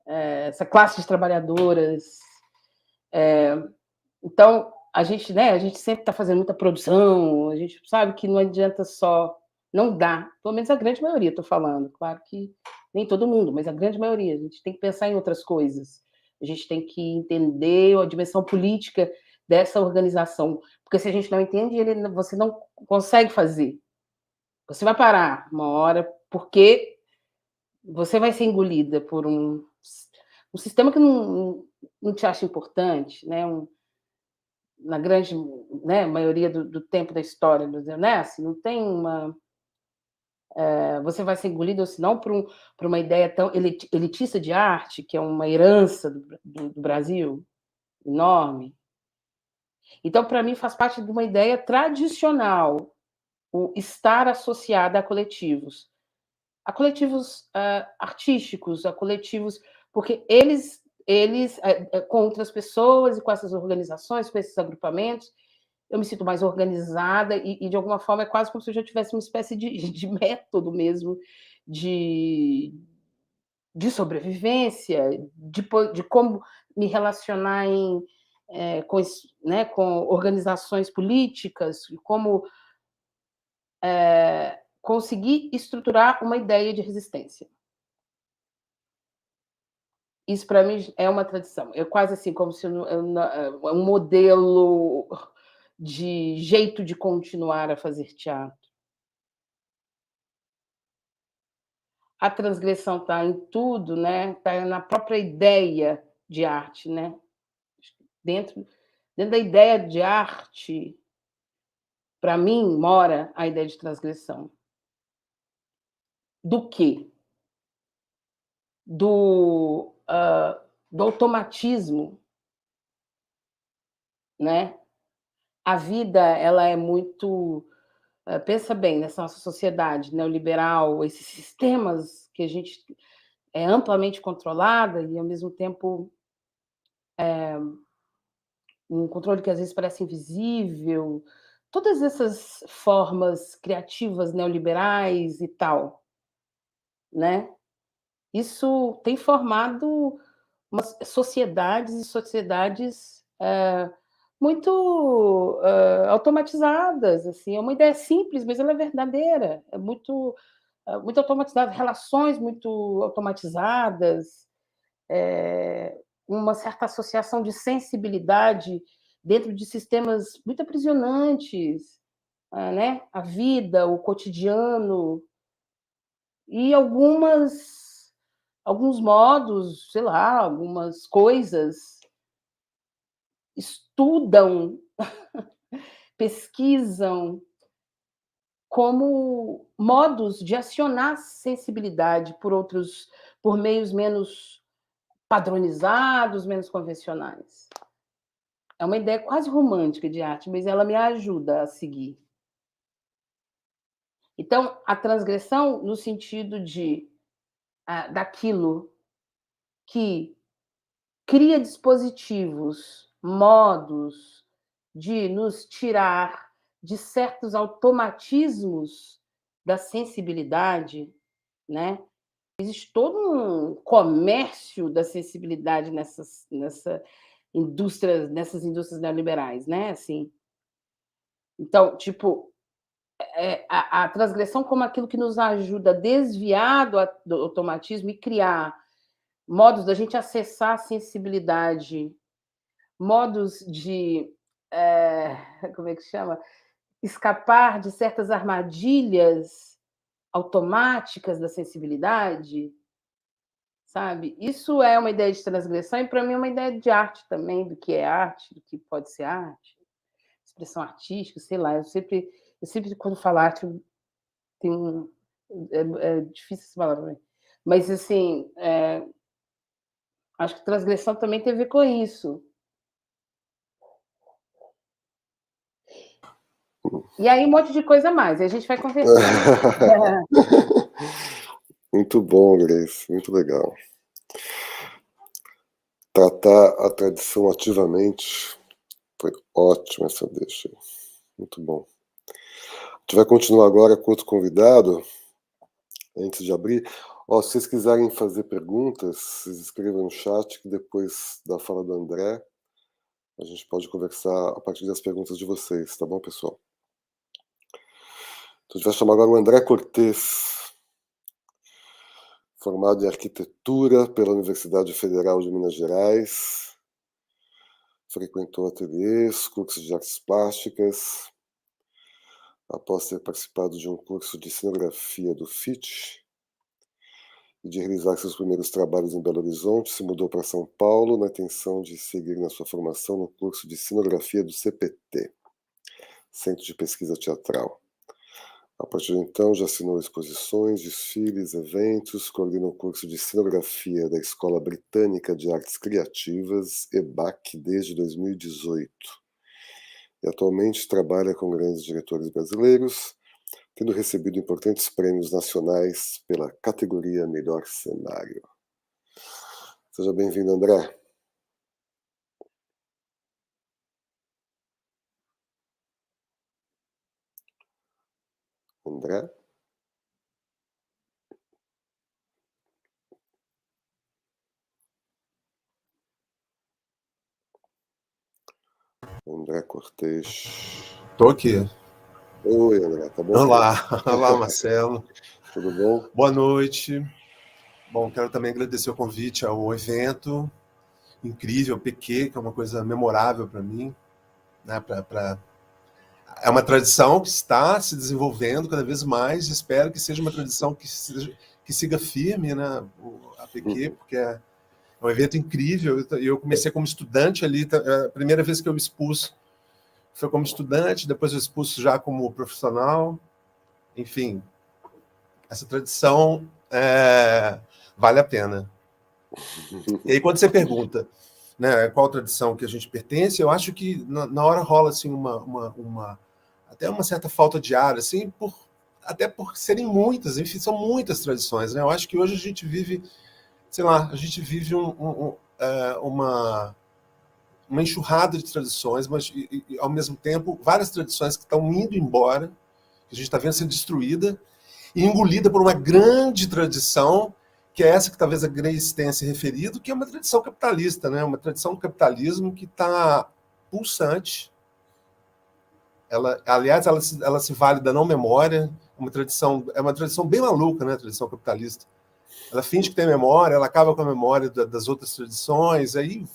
essa classe de trabalhadoras. Então, a gente sempre está fazendo muita produção, a gente sabe que não adianta só, não dá, pelo menos a grande maioria, estou falando, claro que nem todo mundo, mas a grande maioria, a gente tem que pensar em outras coisas, a gente tem que entender a dimensão política dessa organização, porque se a gente não entende, você não consegue fazer, você vai parar uma hora, porque você vai ser engolida por um sistema que não te acha importante, né? Na grande, né, maioria do tempo da história, né? Assim, não tem uma... você vai ser engolido, ou se não, por uma ideia tão elitista de arte, que é uma herança do Brasil enorme. Então, para mim, faz parte de uma ideia tradicional, o estar associada a coletivos artísticos, a coletivos, porque eles com outras pessoas e com essas organizações, com esses agrupamentos, eu me sinto mais organizada e de alguma forma, é quase como se eu já tivesse uma espécie de método mesmo de sobrevivência, de como me relacionar com organizações políticas, como conseguir estruturar uma ideia de resistência. Isso, para mim, é uma tradição. É quase assim, como se um modelo de jeito de continuar a fazer teatro. A transgressão está em tudo, né? Está na própria ideia de arte, né? Dentro da ideia de arte, para mim, mora a ideia de transgressão. Do quê? Do automatismo, né? A vida, ela é muito... pensa bem, nessa nossa sociedade neoliberal, esses sistemas que a gente é amplamente controlada e, ao mesmo tempo, um controle que às vezes parece invisível, todas essas formas criativas neoliberais e tal, né? Isso tem formado sociedades e sociedades muito automatizadas, assim. É uma ideia simples, mas ela é verdadeira. É muito automatizada, relações muito automatizadas, uma certa associação de sensibilidade dentro de sistemas muito aprisionantes, né? A vida, o cotidiano, e alguns modos, sei lá, algumas coisas estudam, pesquisam como modos de acionar sensibilidade por meios menos padronizados, menos convencionais. É uma ideia quase romântica de arte, mas ela me ajuda a seguir. Então, a transgressão no sentido daquilo que cria dispositivos, modos de nos tirar de certos automatismos da sensibilidade, né? Existe todo um comércio da sensibilidade nessas indústrias neoliberais, né? Assim, então, tipo, a transgressão como aquilo que nos ajuda a desviar do automatismo e criar modos da gente acessar a sensibilidade, modos de, como é que chama? Escapar de certas armadilhas automáticas da sensibilidade, sabe? Isso é uma ideia de transgressão e, para mim, é uma ideia de arte também, do que é arte, do que pode ser arte, expressão artística, sei lá. Eu sempre quando falo arte, é difícil essa palavra, mas, assim, acho que transgressão também tem a ver com isso. E aí um monte de coisa a mais, e a gente vai conversando. Muito bom, Grace, muito legal. tratar a tradição ativamente. Foi ótima essa deixa. Muito bom. A gente vai continuar agora com outro convidado, antes de abrir. Ó, se vocês quiserem fazer perguntas, vocês escrevam no chat, que depois da fala do André, a gente pode conversar a partir das perguntas de vocês, tá bom, pessoal? Então, a gente vai chamar agora o André Cortez, formado em arquitetura pela Universidade Federal de Minas Gerais, frequentou ateliês, cursos de artes plásticas. Após ter participado de um curso de cenografia do FIT e de realizar seus primeiros trabalhos em Belo Horizonte, se mudou para São Paulo na intenção de seguir na sua formação no curso de cenografia do CPT, Centro de Pesquisa Teatral. A partir de então, já assinou exposições, desfiles, eventos, coordena o curso de cenografia da Escola Britânica de Artes Criativas, EBAC, desde 2018. E atualmente trabalha com grandes diretores brasileiros, tendo recebido importantes prêmios nacionais pela categoria Melhor Cenário. Seja bem-vindo, André. André? André Cortez. Estou aqui. Oi, André, tá bom? Olá, olá, Marcelo. Tudo bom? Boa noite. Bom, quero também agradecer o convite ao evento incrível, PQ, que é uma coisa memorável para mim. Né? É uma tradição que está se desenvolvendo cada vez mais. Espero que seja uma tradição que siga firme, né? A PQ, porque é um evento incrível. Eu comecei como estudante ali, a primeira vez que eu me expus foi como estudante, depois eu expulso já como profissional. Enfim, essa tradição vale a pena. E aí, quando você pergunta, né, qual tradição que a gente pertence, eu acho que na hora rola assim, até uma certa falta de ar, assim, até por serem muitas, enfim, são muitas tradições. Né? Eu acho que hoje a gente vive, sei lá, uma enxurrada de tradições, mas, ao mesmo tempo, várias tradições que estão indo embora, que a gente está vendo sendo destruída, e engolida por uma grande tradição, que é essa que talvez a Grace tenha se referido, que é uma tradição capitalista, né? Uma tradição do capitalismo que está pulsante. Aliás, ela se vale da não memória, é uma tradição bem maluca, né? A tradição capitalista. Ela finge que tem memória, ela acaba com a memória das outras tradições, aí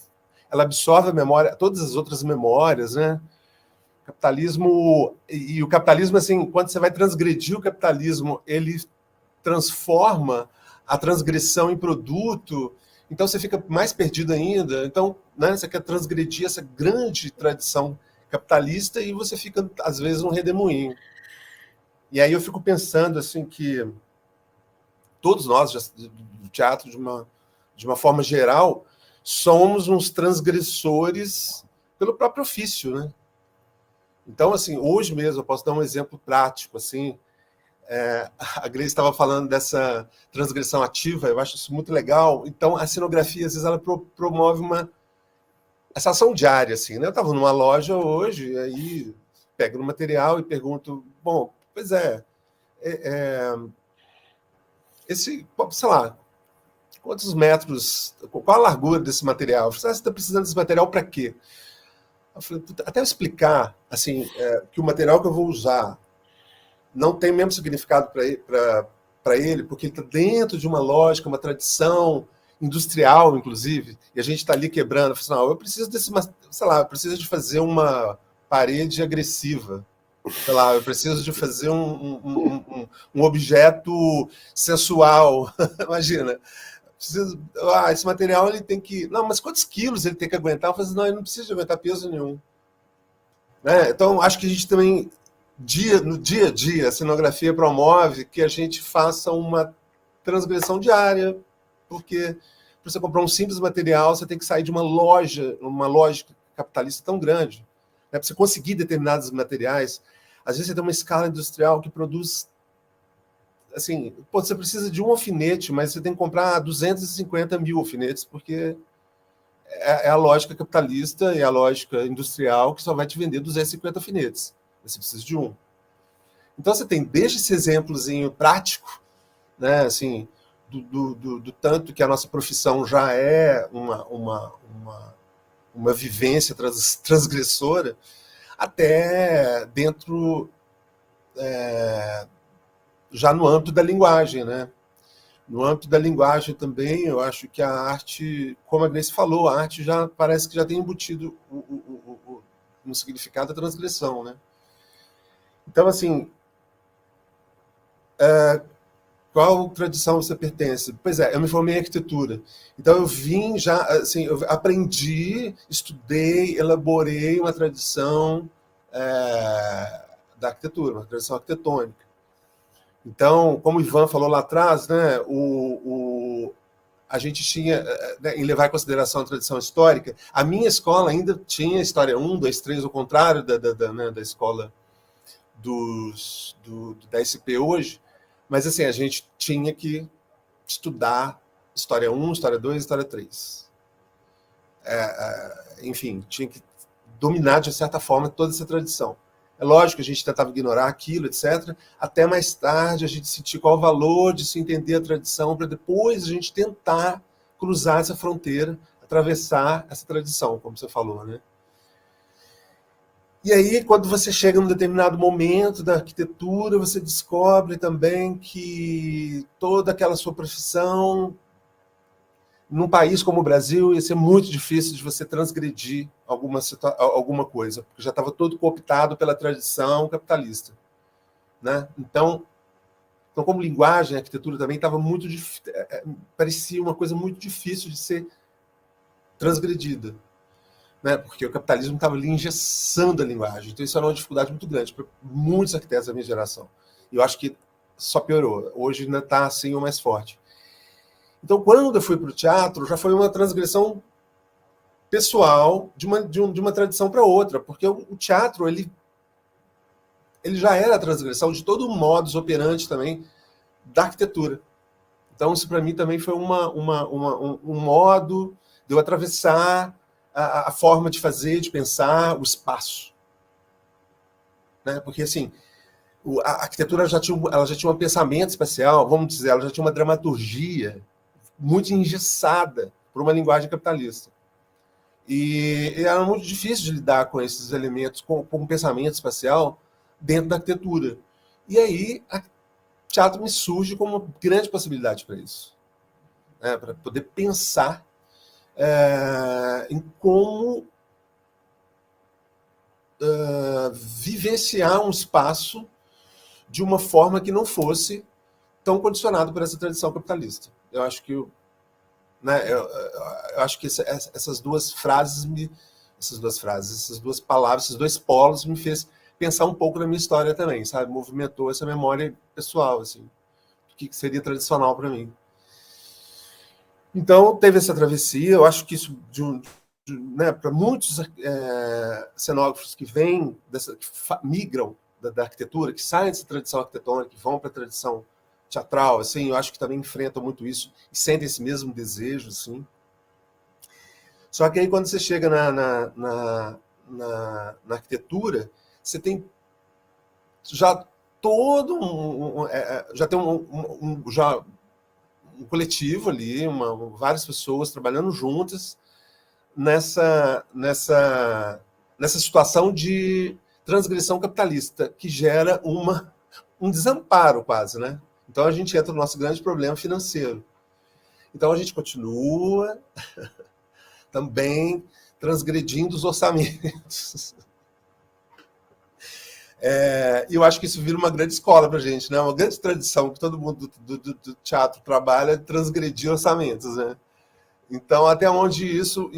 ela absorve a memória, todas as outras memórias, né? Capitalismo, e o capitalismo, assim, quando você vai transgredir o capitalismo, ele transforma a transgressão em produto, então você fica mais perdido ainda. Então, né, você quer transgredir essa grande tradição capitalista e você fica, às vezes, num redemoinho. E aí eu fico pensando, assim, que todos nós, do teatro, de uma forma geral, somos uns transgressores pelo próprio ofício, né? Então, assim, hoje mesmo, eu posso dar um exemplo prático, assim, a Grace estava falando dessa transgressão ativa, eu acho isso muito legal. Então, a cenografia, às vezes, ela promove essa ação diária, assim, né? Eu estava numa loja hoje, aí pego no material e pergunto, bom, pois sei lá, quantos metros, qual a largura desse material? Você está precisando desse material para quê? Eu falei, até eu explicar assim, que o material que eu vou usar não tem o mesmo significado para ele, porque ele está dentro de uma lógica, uma tradição industrial, inclusive, e a gente está ali quebrando. Eu falei, eu preciso eu preciso de fazer uma parede agressiva. Sei lá, eu preciso de fazer um objeto sensual. Imagina. Esse material ele tem que... Não, mas quantos quilos ele tem que aguentar? Eu falei assim, não, ele não precisa de aguentar peso nenhum. Né? Então, acho que a gente também, no dia a dia, a cenografia promove que a gente faça uma transgressão diária, porque para você comprar um simples material, você tem que sair de uma lógica capitalista tão grande. Né? Para você conseguir determinados materiais, às vezes você tem uma escala industrial que produz... Assim, você precisa de um alfinete, mas você tem que comprar 250 mil alfinetes, porque é a lógica capitalista e a lógica industrial que só vai te vender 250 alfinetes. Você precisa de um. Então você tem desde esse exemplozinho prático, né, assim, do tanto que a nossa profissão já é uma vivência transgressora, até dentro, já no âmbito da linguagem, né? No âmbito da linguagem também, eu acho que a arte, como a Grace falou, a arte já parece que já tem embutido no significado da transgressão, né? Então, assim, qual tradição você pertence? Pois é, eu me formei em arquitetura. Então, eu vim já, assim, eu aprendi, estudei, elaborei uma tradição da arquitetura, uma tradição arquitetônica. Então, como o Ivan falou lá atrás, né, a gente tinha, né, em levar em consideração a tradição histórica, a minha escola ainda tinha história 1, 2, 3, ao contrário da escola da SP hoje, mas assim, a gente tinha que estudar história 1, história 2, história 3. Enfim, tinha que dominar, de certa forma, toda essa tradição. É lógico que a gente tentava ignorar aquilo, etc., até mais tarde a gente sentir qual o valor de se entender a tradição, para depois a gente tentar cruzar essa fronteira, atravessar essa tradição, como você falou, né? E aí, quando você chega num determinado momento da arquitetura, você descobre também que toda aquela sua profissão, num país como o Brasil, ia ser muito difícil de você transgredir alguma coisa, porque já estava todo cooptado pela tradição capitalista, né? Então, como linguagem, a arquitetura também estava muito parecia uma coisa muito difícil de ser transgredida, né? Porque o capitalismo estava ali engessando a linguagem. Então, isso era uma dificuldade muito grande para muitos arquitetos da minha geração. E eu acho que só piorou. Hoje ainda está assim ou mais forte. Então, quando eu fui para o teatro, já foi uma transgressão pessoal de uma tradição para outra, porque o teatro ele já era a transgressão de todo o modus operandi também da arquitetura. Então, isso para mim também foi um modo de eu atravessar a forma de fazer, de pensar, o espaço. Né? Porque, assim, a arquitetura ela já tinha um pensamento espacial, vamos dizer, ela já tinha uma dramaturgia muito engessada por uma linguagem capitalista. E era muito difícil de lidar com esses elementos, com um pensamento espacial dentro da arquitetura. E aí, o teatro me surge como uma grande possibilidade para isso. Né? Para poder pensar em como vivenciar um espaço de uma forma que não fosse tão condicionado por essa tradição capitalista. Eu acho que, né, eu acho que essas duas palavras, esses dois polos me fez pensar um pouco na minha história também, sabe? Movimentou essa memória pessoal, assim, do que seria tradicional para mim. Então, teve essa travessia. Eu acho que isso, né, para muitos cenógrafos que vêm, que migram da arquitetura, que saem dessa tradição arquitetônica, que vão para a tradição teatral, assim, eu acho que também enfrentam muito isso e sentem esse mesmo desejo, assim. Só que aí, quando você chega na arquitetura, você tem já todo já tem um coletivo ali, várias pessoas trabalhando juntas nessa situação de transgressão capitalista, que gera um desamparo quase, né? Então a gente entra no nosso grande problema financeiro. Então a gente continua também transgredindo os orçamentos. E eu acho que isso vira uma grande escola para a gente, né? Uma grande tradição que todo mundo do teatro trabalha é transgredir orçamentos, né? Então, até onde isso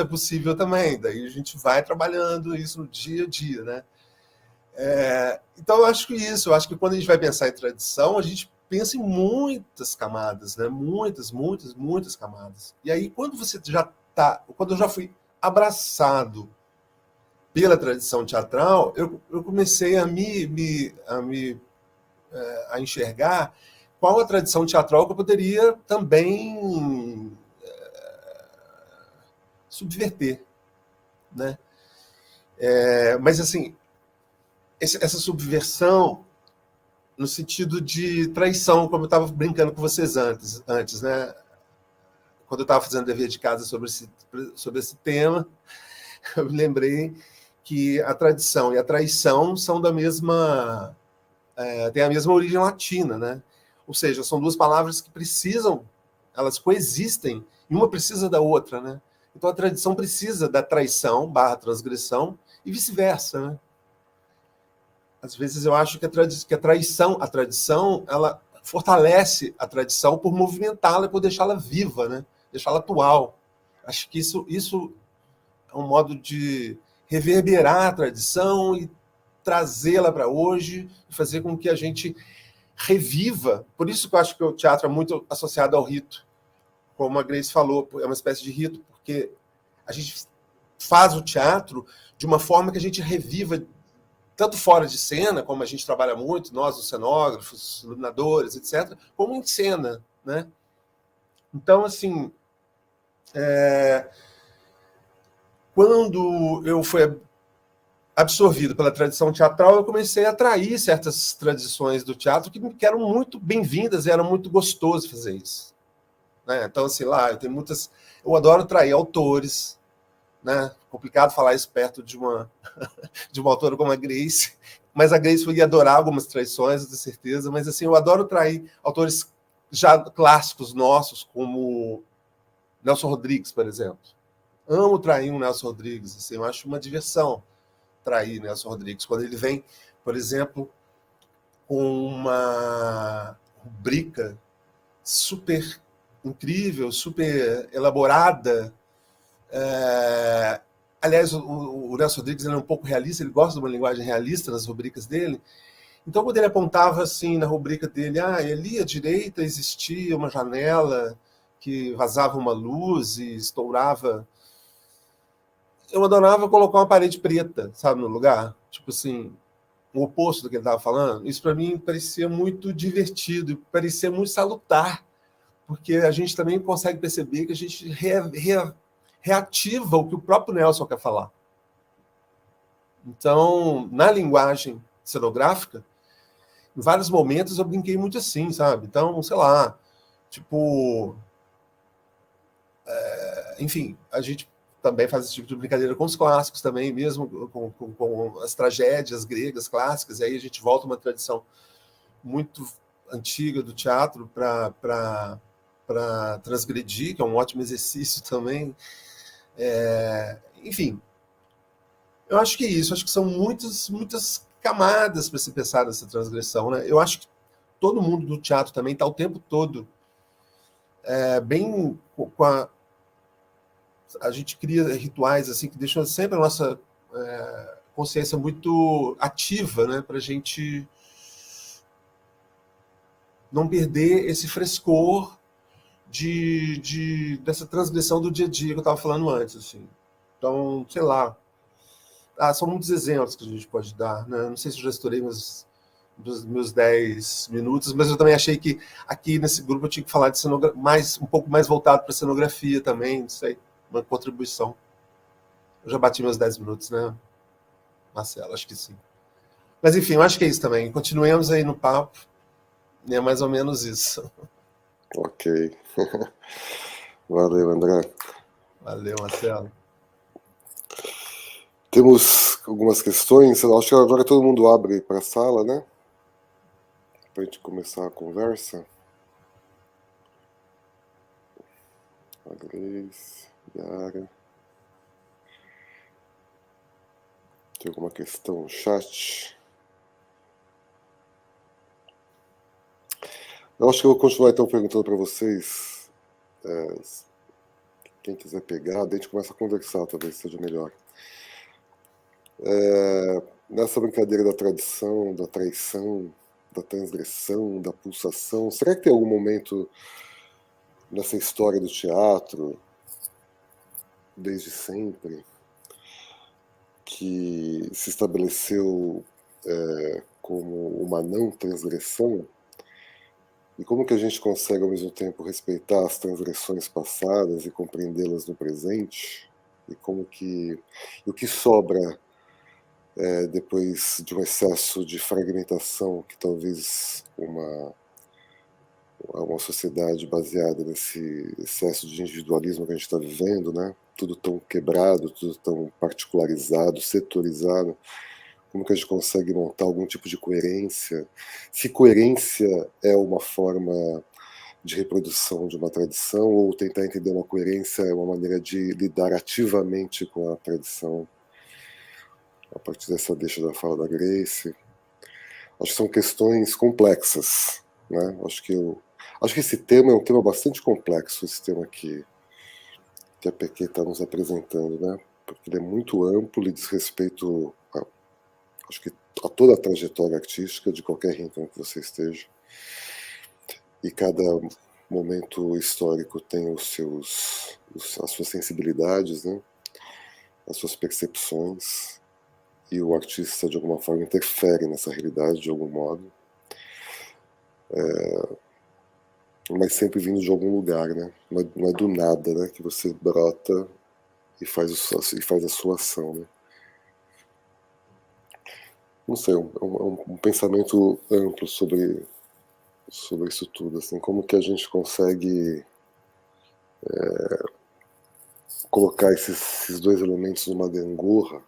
é possível também. Daí a gente vai trabalhando isso no dia a dia, né? Então, eu acho que quando a gente vai pensar em tradição, a gente pensa em muitas camadas, né? Muitas camadas. E aí, quando eu já fui abraçado pela tradição teatral, eu comecei a enxergar qual a tradição teatral que eu poderia também subverter, né? Mas, assim, essa subversão no sentido de traição, como eu estava brincando com vocês antes, né? Quando eu estava fazendo dever de casa sobre esse tema, eu me lembrei que a tradição e a traição são da mesma... têm a mesma origem latina, né? Ou seja, são duas palavras que precisam, elas coexistem, e uma precisa da outra, né? Então a tradição precisa da traição / transgressão e vice-versa, né? Às vezes eu acho que a tradição, ela fortalece a tradição por movimentá-la e por deixá-la viva, né? Deixá-la atual. Acho que isso é um modo de reverberar a tradição e trazê-la para hoje, e fazer com que a gente reviva. Por isso que eu acho que o teatro é muito associado ao rito. Como a Grace falou, é uma espécie de rito, porque a gente faz o teatro de uma forma que a gente reviva, tanto fora de cena, como a gente trabalha muito, nós, os cenógrafos, iluminadores, etc., como em cena, né? Então, assim, quando eu fui absorvido pela tradição teatral, eu comecei a atrair certas tradições do teatro que eram muito bem-vindas e era muito gostoso fazer isso, né? Então, assim, eu adoro atrair autores, né? Complicado falar isso perto de uma autora como a Grace, mas a Grace ia adorar algumas traições, com certeza, mas, assim, eu adoro atrair autores já clássicos nossos, como Nelson Rodrigues, por exemplo. Amo trair um Nelson Rodrigues, assim, eu acho uma diversão trair Nelson Rodrigues. Quando ele vem, por exemplo, com uma rubrica super incrível, super elaborada. Aliás, o Nelson Rodrigues é um pouco realista, ele gosta de uma linguagem realista nas rubricas dele. Então, quando ele apontava assim na rubrica dele, ali à direita existia uma janela que vazava uma luz e estourava. Eu adorava colocar uma parede preta, sabe, no lugar. Tipo assim, o oposto do que ele estava falando. Isso, para mim, parecia muito divertido, parecia muito salutar, porque a gente também consegue perceber que a gente reativa o que o próprio Nelson quer falar. Então, na linguagem cenográfica, em vários momentos eu brinquei muito assim, sabe? Então, sei lá, tipo... enfim, a gente também faz esse tipo de brincadeira com os clássicos também, mesmo com as tragédias gregas clássicas, e aí a gente volta a uma tradição muito antiga do teatro para transgredir, que é um ótimo exercício também. Enfim, eu acho que é isso, acho que são muitas camadas para se pensar nessa transgressão, né? Eu acho que todo mundo do teatro também está o tempo todo bem com a gente cria rituais assim que deixam sempre a nossa consciência muito ativa, né, para a gente não perder esse frescor dessa transgressão do dia a dia que eu estava falando antes, assim. Então, sei lá, são muitos exemplos que a gente pode dar, né? Não sei se eu já estourei meus 10 minutos, mas eu também achei que aqui nesse grupo eu tinha que falar de um pouco mais voltado para cenografia também, não sei, uma contribuição. Eu já bati meus 10 minutos, né, Marcelo? Acho que sim. Mas, enfim, eu acho que é isso também. Continuemos aí no papo. É mais ou menos isso. Ok. Valeu, André. Valeu, Marcelo. Temos algumas questões. Eu acho que agora todo mundo abre para a sala, né? Para a gente começar a conversa. A Grace, Yara. Tem alguma questão no chat? Eu acho que eu vou continuar então perguntando para vocês. Quem quiser pegar, daí a gente começa a conversar, talvez seja melhor. Nessa brincadeira da tradição, da traição, da transgressão, da pulsação, será que tem algum momento nessa história do teatro, desde sempre, que se estabeleceu como uma não transgressão? E como que a gente consegue, ao mesmo tempo, respeitar as transgressões passadas e compreendê-las no presente? E como que o que sobra depois de um excesso de fragmentação que talvez uma sociedade baseada nesse excesso de individualismo que a gente está vivendo, né? Tudo tão quebrado, tudo tão particularizado, setorizado. Como que a gente consegue montar algum tipo de coerência? Se coerência é uma forma de reprodução de uma tradição, ou tentar entender uma coerência é uma maneira de lidar ativamente com a tradição, a partir dessa deixa da fala da Grace. Acho que são questões complexas, né? Acho que esse tema é um tema bastante complexo, esse tema que a PQ está nos apresentando, né? Porque ele é muito amplo e diz respeito acho que a toda a trajetória artística de qualquer rincão que você esteja. E cada momento histórico tem as suas sensibilidades, né? As suas percepções, e o artista de alguma forma interfere nessa realidade de algum modo, mas sempre vindo de algum lugar, né? Não é do nada, né, que você brota e faz a sua ação, né? Não sei, um pensamento amplo sobre isso tudo, assim, como que a gente consegue colocar esses dois elementos numa gangorra,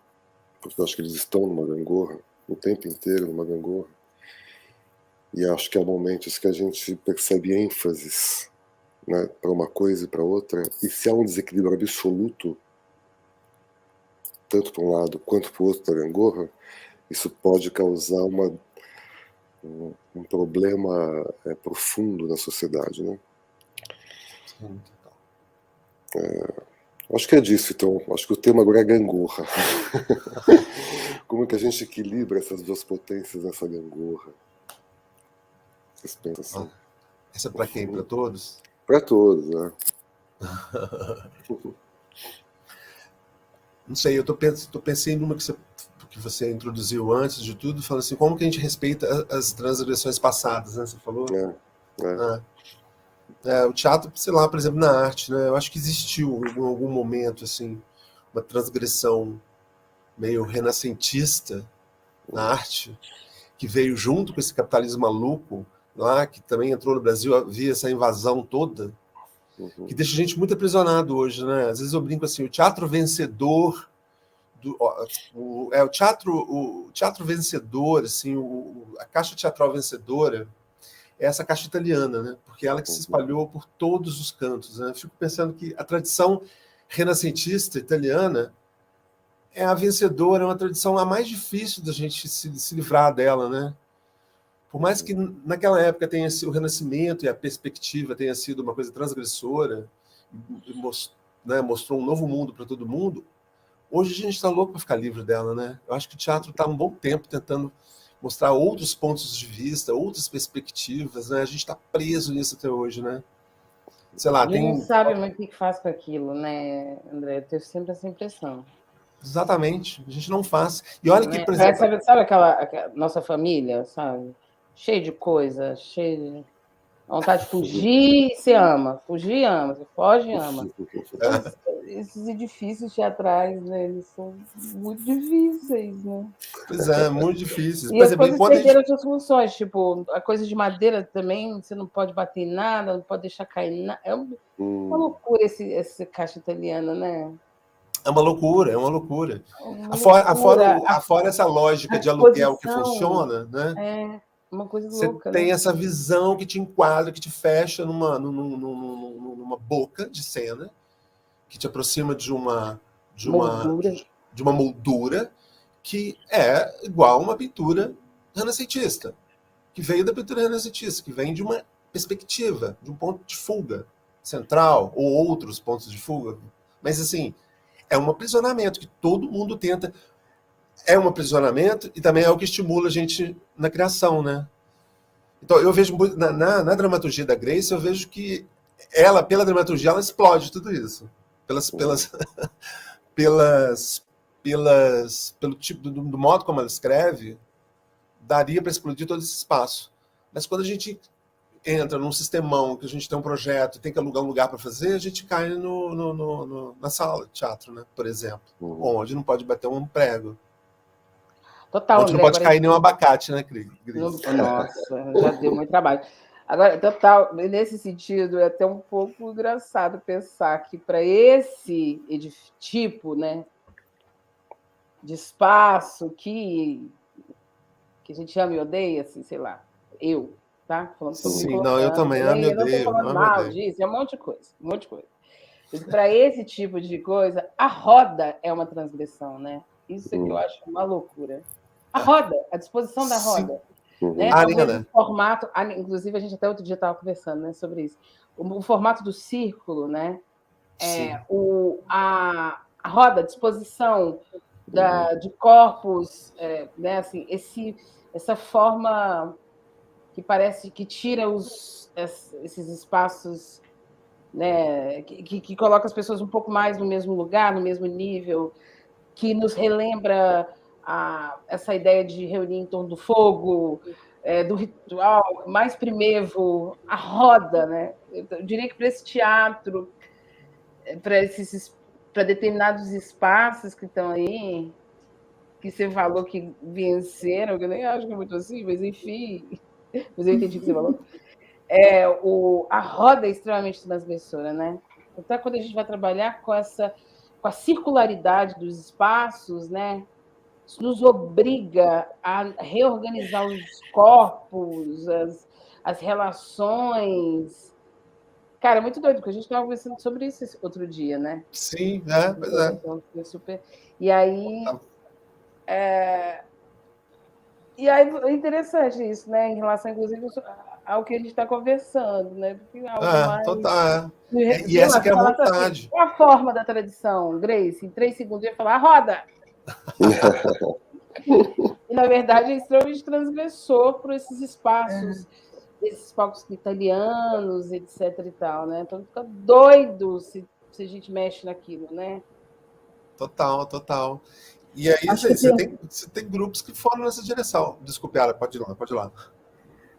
porque eu acho que eles estão numa gangorra, o tempo inteiro numa gangorra, e acho que há momentos que a gente percebe ênfases, né, para uma coisa e para outra, e se há um desequilíbrio absoluto, tanto para um lado quanto para o outro da gangorra, isso pode causar um problema profundo na sociedade, né? Sim, Acho que é disso, então. Acho que o tema agora é gangorra. Como que a gente equilibra essas duas potências nessa gangorra? Vocês pensam assim? Essa é para quem? Para todos? Para todos, né? Não sei, eu tô pensando numa que você introduziu antes de tudo, falando assim, como que a gente respeita as transgressões passadas, né? Você falou? O teatro, sei lá, por exemplo, na arte, né? Eu acho que existiu em algum momento, assim, uma transgressão meio renascentista na arte, que veio junto com esse capitalismo maluco lá, que também entrou no Brasil, havia essa invasão toda, que deixa a gente muito aprisionado hoje, né? Às vezes eu brinco assim, o teatro vencedor, o teatro vencedor, assim, a caixa teatral vencedora é essa caixa italiana, né? Porque ela que se espalhou por todos os cantos, né? Eu fico pensando que a tradição renascentista italiana é a vencedora, é uma tradição a mais difícil da gente se livrar dela, né? Por mais que naquela época tenha sido o Renascimento e a perspectiva tenha sido uma coisa transgressora, mostrou um novo mundo para todo mundo, hoje a gente está louco para ficar livre dela, né? Eu acho que o teatro está há um bom tempo tentando mostrar outros pontos de vista, outras perspectivas, né? A gente está preso nisso até hoje, né? Sei lá, tem... não sabe muito o que faz com aquilo, né, André? Eu tenho sempre essa impressão. Exatamente, a gente não faz. E olha que, por exemplo... Sabe aquela nossa família, sabe? Cheio de coisa, cheio de vontade de fugir, você ama. Fugir, ama. Você foge, ama. Esses edifícios teatrais, né, eles são muito difíceis, né? Pois é, muito difíceis. E as coisas perderam as suas funções, tipo, a coisa de madeira também, você não pode bater em nada, não pode deixar cair nada. É uma loucura esse caixa italiana, né? É uma loucura, é uma loucura. Afora essa lógica de aluguel que funciona, né? É uma coisa você louca. Tem, né? Essa visão que te enquadra, que te fecha numa boca de cena, que te aproxima de uma moldura que é igual a uma pintura renascentista, que veio da pintura renascentista, que vem de uma perspectiva, de um ponto de fuga central, ou outros pontos de fuga. Mas, assim, é um aprisionamento que todo mundo tenta. É um aprisionamento e também é o que estimula a gente na criação, né? Então, eu vejo na dramaturgia da Grace, eu vejo que ela, pela dramaturgia, ela explode tudo isso. Pelo tipo do modo como ela escreve, daria para explodir todo esse espaço. Mas quando a gente entra num sistemão que a gente tem um projeto, tem que alugar um lugar para fazer, a gente cai na sala de teatro, né? Por exemplo, onde não pode bater um prego. Total, Onde não André, pode agora cair nenhum abacate, né, Cris? Nossa, já deu muito trabalho. Agora, total, nesse sentido, é até um pouco engraçado pensar que para esse tipo, né, de espaço que a gente ama e odeia, assim, sei lá, tá? Falando sobre Sim, não, eu também amo e eu não estou odeio. falando mal disso, é um monte de coisa, um monte de coisa. Para esse tipo de coisa, a roda é uma transgressão, né? Isso é que eu acho uma loucura. A roda, a disposição da roda. Né? Talvez o formato, inclusive a gente até outro dia estava conversando, né, sobre isso. O formato do círculo, né? A roda, a disposição de corpos, né, assim, essa forma que parece que tira esses espaços, né, que coloca as pessoas um pouco mais no mesmo lugar, no mesmo nível, que nos relembra essa ideia de reunir em torno do fogo, do ritual mais primevo, a roda, né? Eu diria que para esse teatro, para determinados espaços que estão aí, que você falou que venceram, que eu nem acho que é muito assim, mas enfim, mas eu entendi o que você falou. A roda é extremamente transgressora, né? Então, quando a gente vai trabalhar com a circularidade dos espaços, né? Isso nos obriga a reorganizar os corpos, as relações. Cara, é muito doido, porque a gente estava conversando sobre isso outro dia, né? Sim, pois é. Então, super... E aí é interessante isso, né? Em relação, inclusive, ao que a gente está conversando, né? Porque é algo mais... Total, E essa que é a vontade. Assim, qual a forma da tradição, Grace? Em 3 segundos eu ia falar, roda! E, na verdade, é extremamente transgressor por esses espaços, esses palcos italianos, etc. e tal, né? Então fica doido se a gente mexe naquilo, né? Total. E aí você tem grupos que foram nessa direção. Desculpe, Ara, pode ir lá.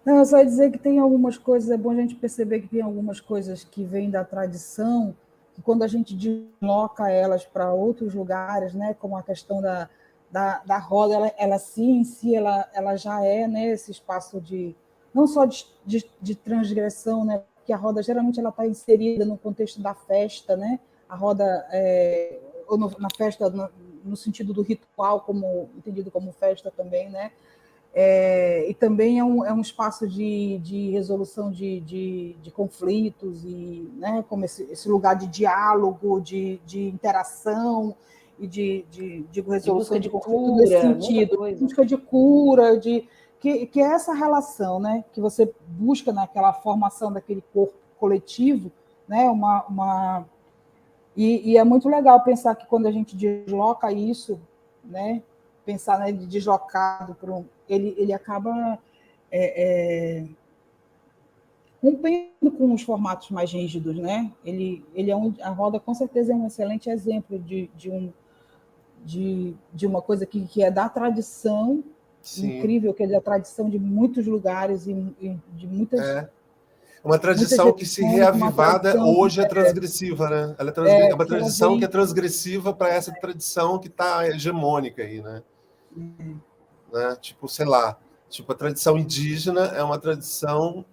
Não, eu só ia dizer que tem algumas coisas, é bom a gente perceber que tem algumas coisas que vêm da tradição, que quando a gente desloca elas para outros lugares, né, como a questão da roda, ela sim, em si, ela já é, né, esse espaço não só de transgressão, né, porque a roda geralmente ela está inserida no contexto da festa, né, a roda, ou na festa, no sentido do ritual, entendido como festa também, né, e também é um espaço de resolução de conflitos, e, né, como esse lugar de diálogo, de interação e de resolução de conflito nesse sentido, busca de cura, que é essa relação, né, que você busca naquela formação daquele corpo coletivo, né, e é muito legal pensar que quando a gente desloca isso, né, pensar, né, de deslocado para ele acaba rompendo com os formatos mais rígidos, né? A roda com certeza é um excelente exemplo de uma coisa que é da tradição. Sim. Incrível, que é da tradição de muitos lugares e de muitas. Uma tradição que, se reavivada, hoje é transgressiva, né? Ela é uma tradição que é transgressiva para essa tradição que está hegemônica aí, né? Né? Tipo, sei lá, tipo, a tradição indígena é uma tradição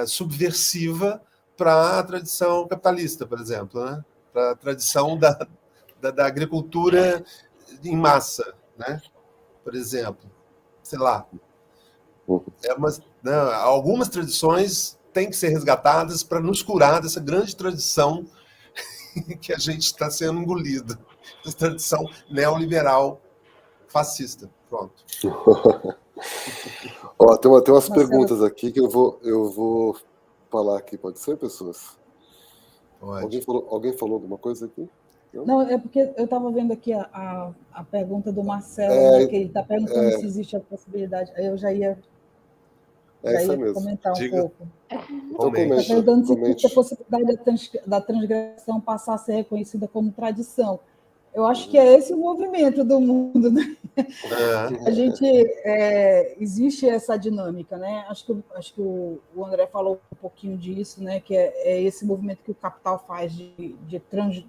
subversiva para a tradição capitalista, por exemplo, né? Para a tradição da agricultura em massa, né? Por exemplo, sei lá. Né? Algumas tradições têm que ser resgatadas para nos curar dessa grande tradição que a gente está sendo engolido, essa tradição neoliberal fascista. Pronto. Ó, tem umas perguntas aqui que eu vou falar aqui. Pode ser, pessoas? Pode. Alguém falou alguma coisa aqui? Não, é porque eu estava vendo aqui a pergunta do Marcelo, né, que ele está perguntando se existe a possibilidade. Aí eu já ia comentar um pouco. Então, está perguntando se existe a possibilidade da transgressão passar a ser reconhecida como tradição. Eu acho que é esse o movimento do mundo, né? A gente existe essa dinâmica, né? Acho que o André falou um pouquinho disso, né? Que é esse movimento que o capital faz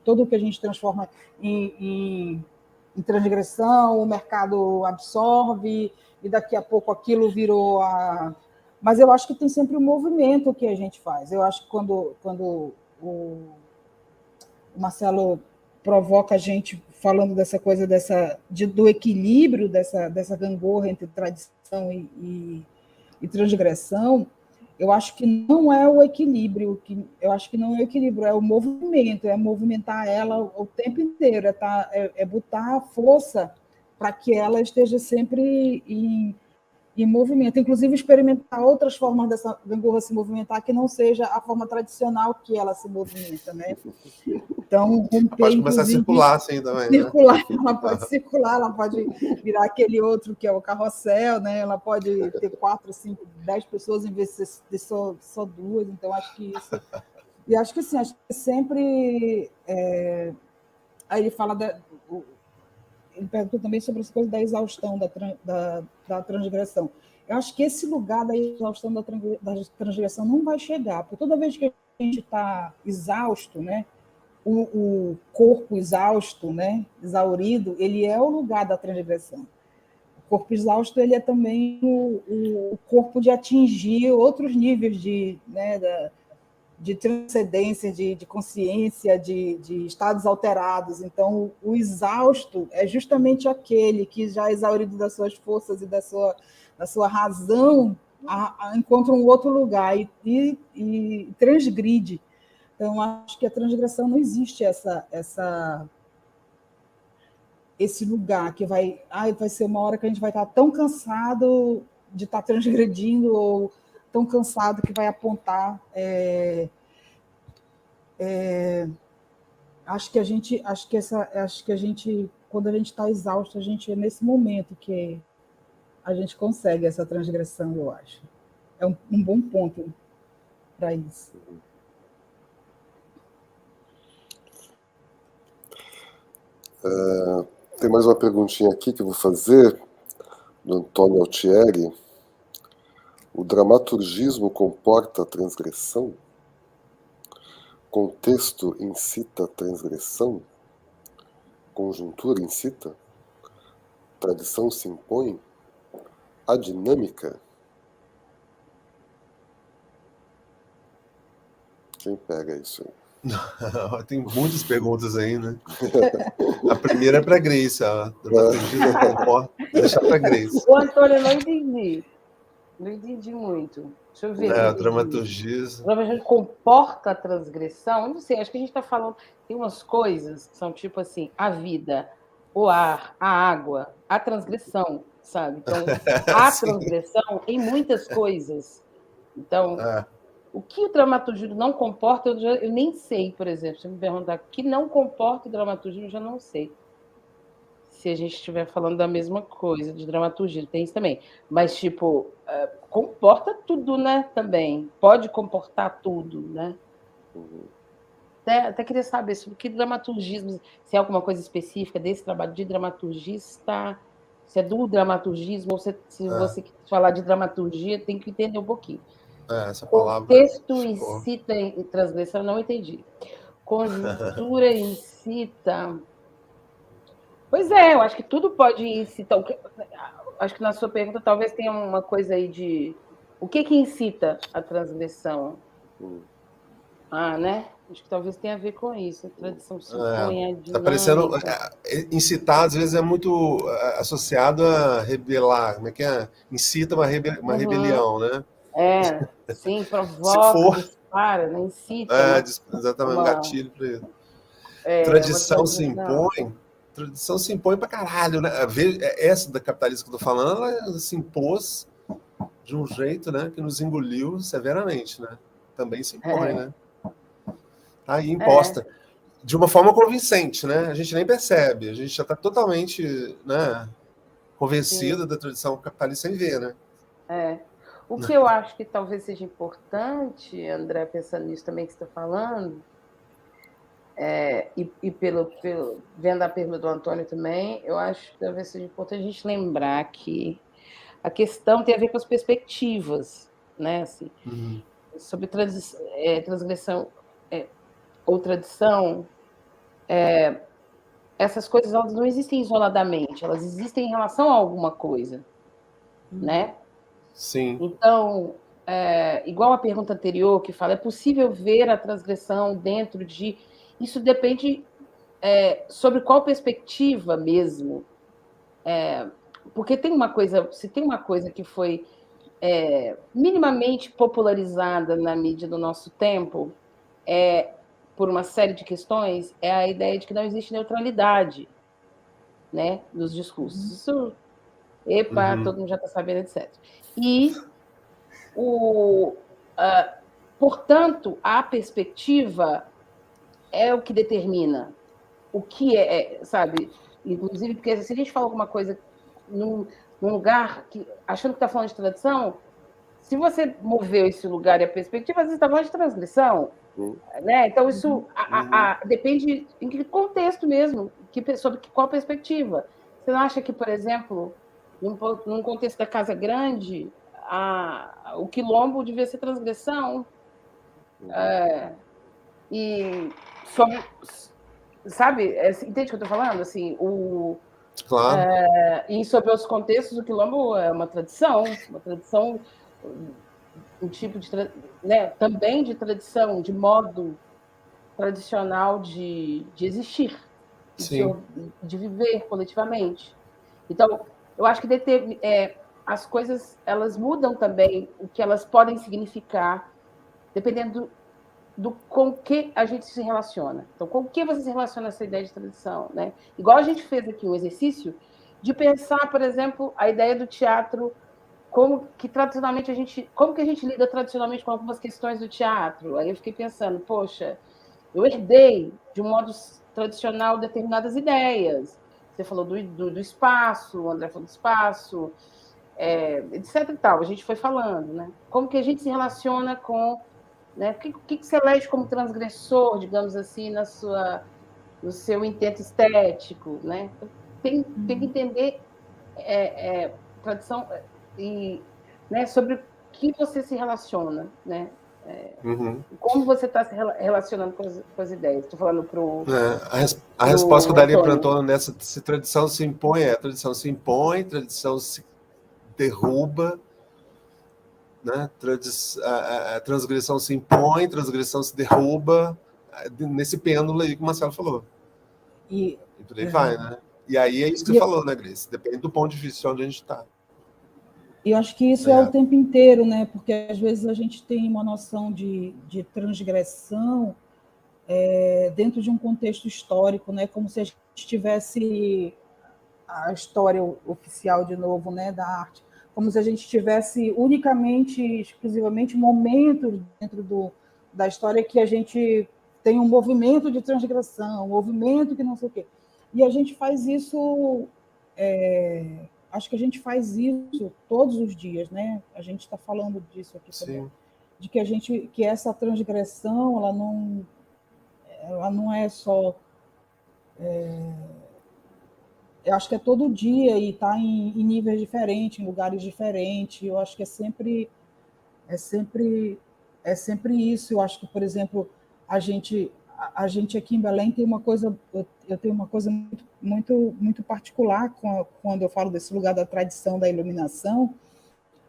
tudo que a gente transforma em transgressão, o mercado absorve e daqui a pouco aquilo virou a... Mas eu acho que tem sempre um movimento que a gente faz. Eu acho que quando o Marcelo provoca a gente falando dessa coisa do equilíbrio dessa gangorra entre tradição e transgressão, eu acho que não é o equilíbrio, eu acho que não é o equilíbrio, é o movimento, é movimentar ela o tempo inteiro, é botar a força para que ela esteja sempre em movimento, inclusive experimentar outras formas dessa gangorra se movimentar que não seja a forma tradicional que ela se movimenta, né? Então, romper, pode começar a circular assim também, circular, né? ela pode circular, ela pode virar aquele outro que é o carrossel, né? Ela pode ter 4, 5, 10 pessoas em vez de ter só 2. Então, acho que isso... E acho que, sim, acho que sempre... Aí ele fala... Ele perguntou também sobre as coisas da exaustão, da transgressão. Eu acho que esse lugar da exaustão da transgressão não vai chegar, porque toda vez que a gente está exausto, né, o corpo exausto, né, exaurido, ele é o lugar da transgressão. O corpo exausto ele é também o corpo de atingir outros níveis de transcendência, de consciência, de estados alterados. Então, o exausto é justamente aquele que, já exaurido das suas forças e da sua razão, encontra um outro lugar e transgride. Então, acho que a transgressão não existe esse lugar que vai ser uma hora que a gente vai estar tão cansado de estar transgredindo ou tão cansado que vai apontar. Acho que a gente, quando a gente está exausto, a gente é nesse momento que a gente consegue essa transgressão, eu acho. É um bom ponto para isso. Tem mais uma perguntinha aqui que eu vou fazer, do Antônio Altieri. O dramaturgismo comporta a transgressão? Contexto incita a transgressão? Conjuntura incita? Tradição se impõe? A dinâmica? Quem pega isso aí? Tem muitas perguntas aí, né? A primeira é para a Grace, a dramaturgia comporta. Vou deixar para a Grace. O Antônio, eu não entendi. Não entendi muito. Deixa eu ver. A dramaturgia comporta a transgressão? Eu não sei, acho que a gente está falando. Tem umas coisas que são tipo assim: a vida, o ar, a água, a transgressão, sabe? Então, a transgressão em muitas coisas. Então, o que o dramaturgismo não comporta, eu nem sei, por exemplo. Se me perguntar o que não comporta o dramaturgismo, eu já não sei. Se a gente estiver falando da mesma coisa, de dramaturgia, tem isso também. Mas, tipo, comporta tudo, né, também. Pode comportar tudo, né? Até queria saber sobre que dramaturgismo, se é alguma coisa específica desse trabalho de dramaturgista, se é do dramaturgismo, ou se você falar de dramaturgia, tem que entender um pouquinho. Essa palavra... Contexto incita em transgressão, não entendi. Conjuntura incita... Pois é, eu acho que tudo pode incitar. Acho que na sua pergunta talvez tenha uma coisa aí de... O que incita a transgressão? Né? Acho que talvez tenha a ver com isso. A tradição se impõe, a dinâmica. Está parecendo... incitar, às vezes, é muito associado a rebelar. Como é que é? Incita uma rebelião, né? Sim, provoca, dispara, né? Incita. Exatamente, um gatilho para isso. Tradição se impõe... Tradição se impõe pra caralho, né? Essa da capitalismo que eu tô falando, ela se impôs de um jeito, né, que nos engoliu severamente, né? Também se impõe, né? Tá aí imposta. De uma forma convincente, né? A gente nem percebe, a gente já está totalmente, né, convencido da tradição capitalista sem ver, né? O que eu acho que talvez seja importante, André, pensando nisso também que você está falando, Vendo a pergunta do Antônio também, eu acho que talvez seja importante a gente lembrar que a questão tem a ver com as perspectivas, né? Assim, sobre transgressão ou tradição, essas coisas elas não existem isoladamente, elas existem em relação a alguma coisa, né? Sim. Então, igual a pergunta anterior que fala, é possível ver a transgressão dentro de... Isso depende sobre qual perspectiva mesmo, porque tem uma coisa, se tem uma coisa que foi minimamente popularizada na mídia do nosso tempo, por uma série de questões, é a ideia de que não existe neutralidade, né, nos discursos. Isso, todo mundo já está sabendo, etc. E, portanto, a perspectiva é o que determina o que sabe? Inclusive, porque se a gente fala alguma coisa num lugar achando que está falando de tradição, se você moveu esse lugar e a perspectiva, às vezes está falando de transgressão. Né? Então, isso depende em que contexto mesmo, sobre qual perspectiva. Você não acha que, por exemplo, num contexto da Casa Grande, o quilombo devia ser transgressão? E sobre... Sabe? Entende o que eu estou falando? Assim, claro. E sobre os contextos, o quilombo é uma tradição, um tipo de, né, também de tradição, de modo tradicional de existir, de viver coletivamente. Então, eu acho que as coisas elas mudam também o que elas podem significar, dependendo com que a gente se relaciona. Então, com que você se relaciona essa ideia de tradição, né? Igual a gente fez aqui um exercício de pensar, por exemplo, a ideia do teatro, como que a gente lida tradicionalmente com algumas questões do teatro. Aí eu fiquei pensando, poxa, eu herdei de um modo tradicional determinadas ideias. Você falou do espaço, o André falou do espaço, etc. e tal. A gente foi falando, né? Como que a gente se relaciona com, né? O que você elege como transgressor, digamos assim, no seu intento estético, né? Tem que entender tradição e, né, sobre o que você se relaciona, né? Como você está se relacionando com as ideias? Estou falando para o... A resposta que eu daria para o Antônio nessa, se tradição se impõe, a tradição se impõe, tradição se derruba, né? A transgressão se impõe, transgressão se derruba, nesse pêndulo aí que o Marcelo falou. E por aí vai, né? E aí é isso que você falou, né, Grace? Depende do ponto de vista de onde a gente está. E eu acho que isso é o tempo inteiro, né? Porque às vezes a gente tem uma noção de transgressão dentro de um contexto histórico, né? Como se a gente tivesse a história oficial de novo, né, da arte, como se a gente tivesse unicamente, exclusivamente momentos dentro da história que a gente tem um movimento de transgressão, um movimento que não sei o quê. E a gente faz isso, acho que a gente faz isso todos os dias, né? A gente está falando disso aqui também, de que essa transgressão, ela não é só... eu acho que é todo dia e está em níveis diferentes, em lugares diferentes. Eu acho que é sempre isso. Eu acho que, por exemplo, a gente aqui em Belém tem uma coisa, eu tenho uma coisa muito particular quando eu falo desse lugar da tradição da iluminação,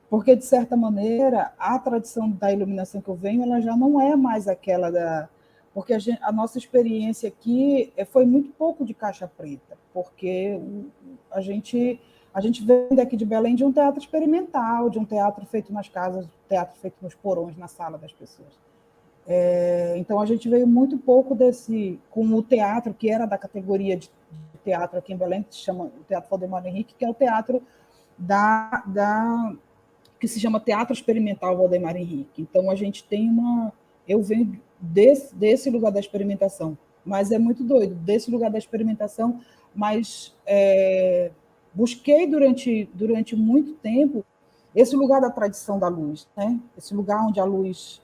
porque, de certa maneira, a tradição da iluminação que eu venho, ela já não é mais aquela porque a nossa experiência aqui foi muito pouco de caixa preta, porque a gente vem daqui de Belém de um teatro experimental, de um teatro feito nas casas, teatro feito nos porões, na sala das pessoas. Então, a gente veio muito pouco com o teatro, que era da categoria de teatro aqui em Belém, que se chama o Teatro Valdemar Henrique, que é o teatro que se chama Teatro Experimental Valdemar Henrique. Então, a gente tem eu venho desse lugar da experimentação, mas é muito doido, desse lugar da experimentação, mas busquei durante muito tempo esse lugar da tradição da luz, né? Esse lugar onde a luz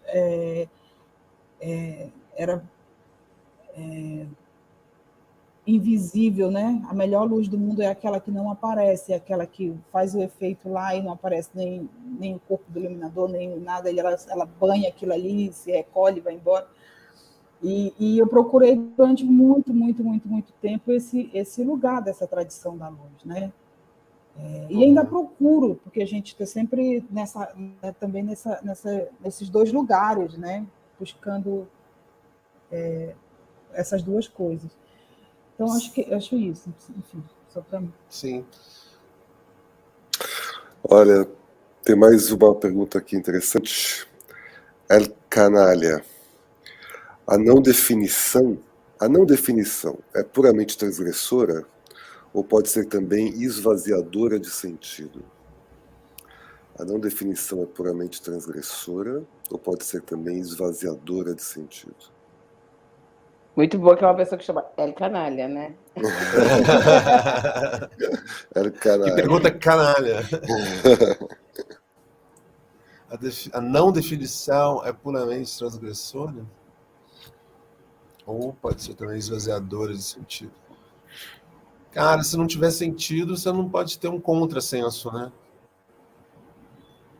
invisível, né? A melhor luz do mundo é aquela que não aparece, é aquela que faz o efeito lá e não aparece nem o corpo do iluminador, nem nada, ela banha aquilo ali, se recolhe, vai embora. E eu procurei durante muito tempo esse lugar dessa tradição da luz, né? E ainda procuro, porque a gente está sempre também nesses dois lugares, né? Buscando essas duas coisas. Então, acho isso, enfim, só para mim. Sim. Olha, tem mais uma pergunta aqui interessante. El Canalha. A não definição é puramente transgressora ou pode ser também esvaziadora de sentido? A não definição é puramente transgressora ou pode ser também esvaziadora de sentido? Muito boa que é uma pessoa que chama El Canalha, né? El Canalha. Que pergunta canalha. A não definição é puramente transgressora? Ou pode ser também esvaziadora de sentido? Cara, se não tiver sentido, você não pode ter um contrassenso, né?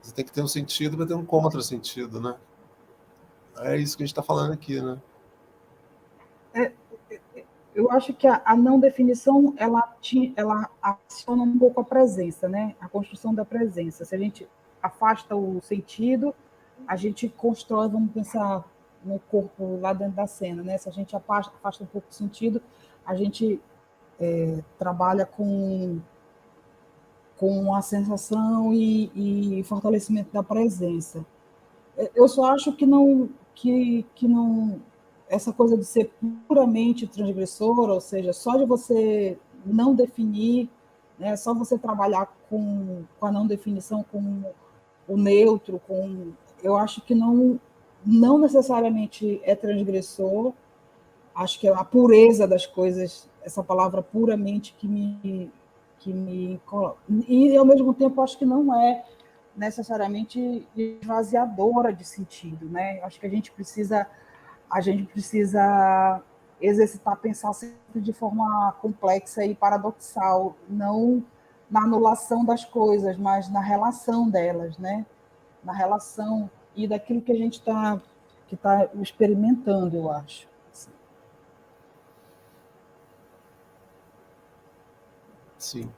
Você tem que ter um sentido para ter um contrasentido, né? É isso que a gente está falando aqui, né? Eu acho que a não definição, ela aciona um pouco a presença, né? A construção da presença. Se a gente afasta o sentido, a gente constrói, vamos pensar no corpo lá dentro da cena, né? Se a gente afasta um pouco o sentido, a gente trabalha com a sensação e fortalecimento da presença. Eu só acho que não essa coisa de ser puramente transgressor, ou seja, só de você não definir, né, só você trabalhar com a não definição, com o neutro, eu acho que não necessariamente é transgressor. Acho que é a pureza das coisas, essa palavra puramente que me coloca. E, ao mesmo tempo, acho que não é necessariamente esvaziadora de sentido, né? Acho que a gente precisa exercitar, pensar sempre de forma complexa e paradoxal, não na anulação das coisas, mas na relação delas, né? Na relação e daquilo que a gente está experimentando, eu acho. Sim.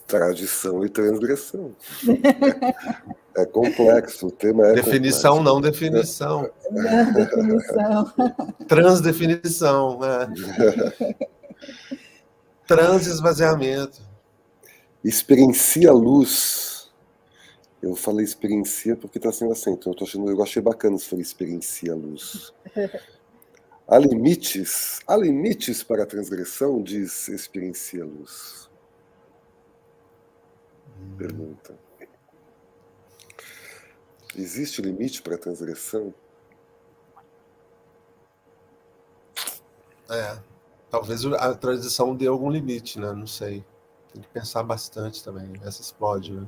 Tradição e transgressão. É complexo, o tema é definição, complexo. Não definição. Não definição. Transdefinição. Transesvaziamento. Experiencia a luz. Eu falei experiencia porque está sendo acento. Eu achei bacana se for experiencia a luz. Há limites para a transgressão, diz experiencia a luz. Pergunta. Existe limite para a transgressão? Talvez a tradição dê algum limite, né? Não sei. Tem que pensar bastante também. Essa explode, né?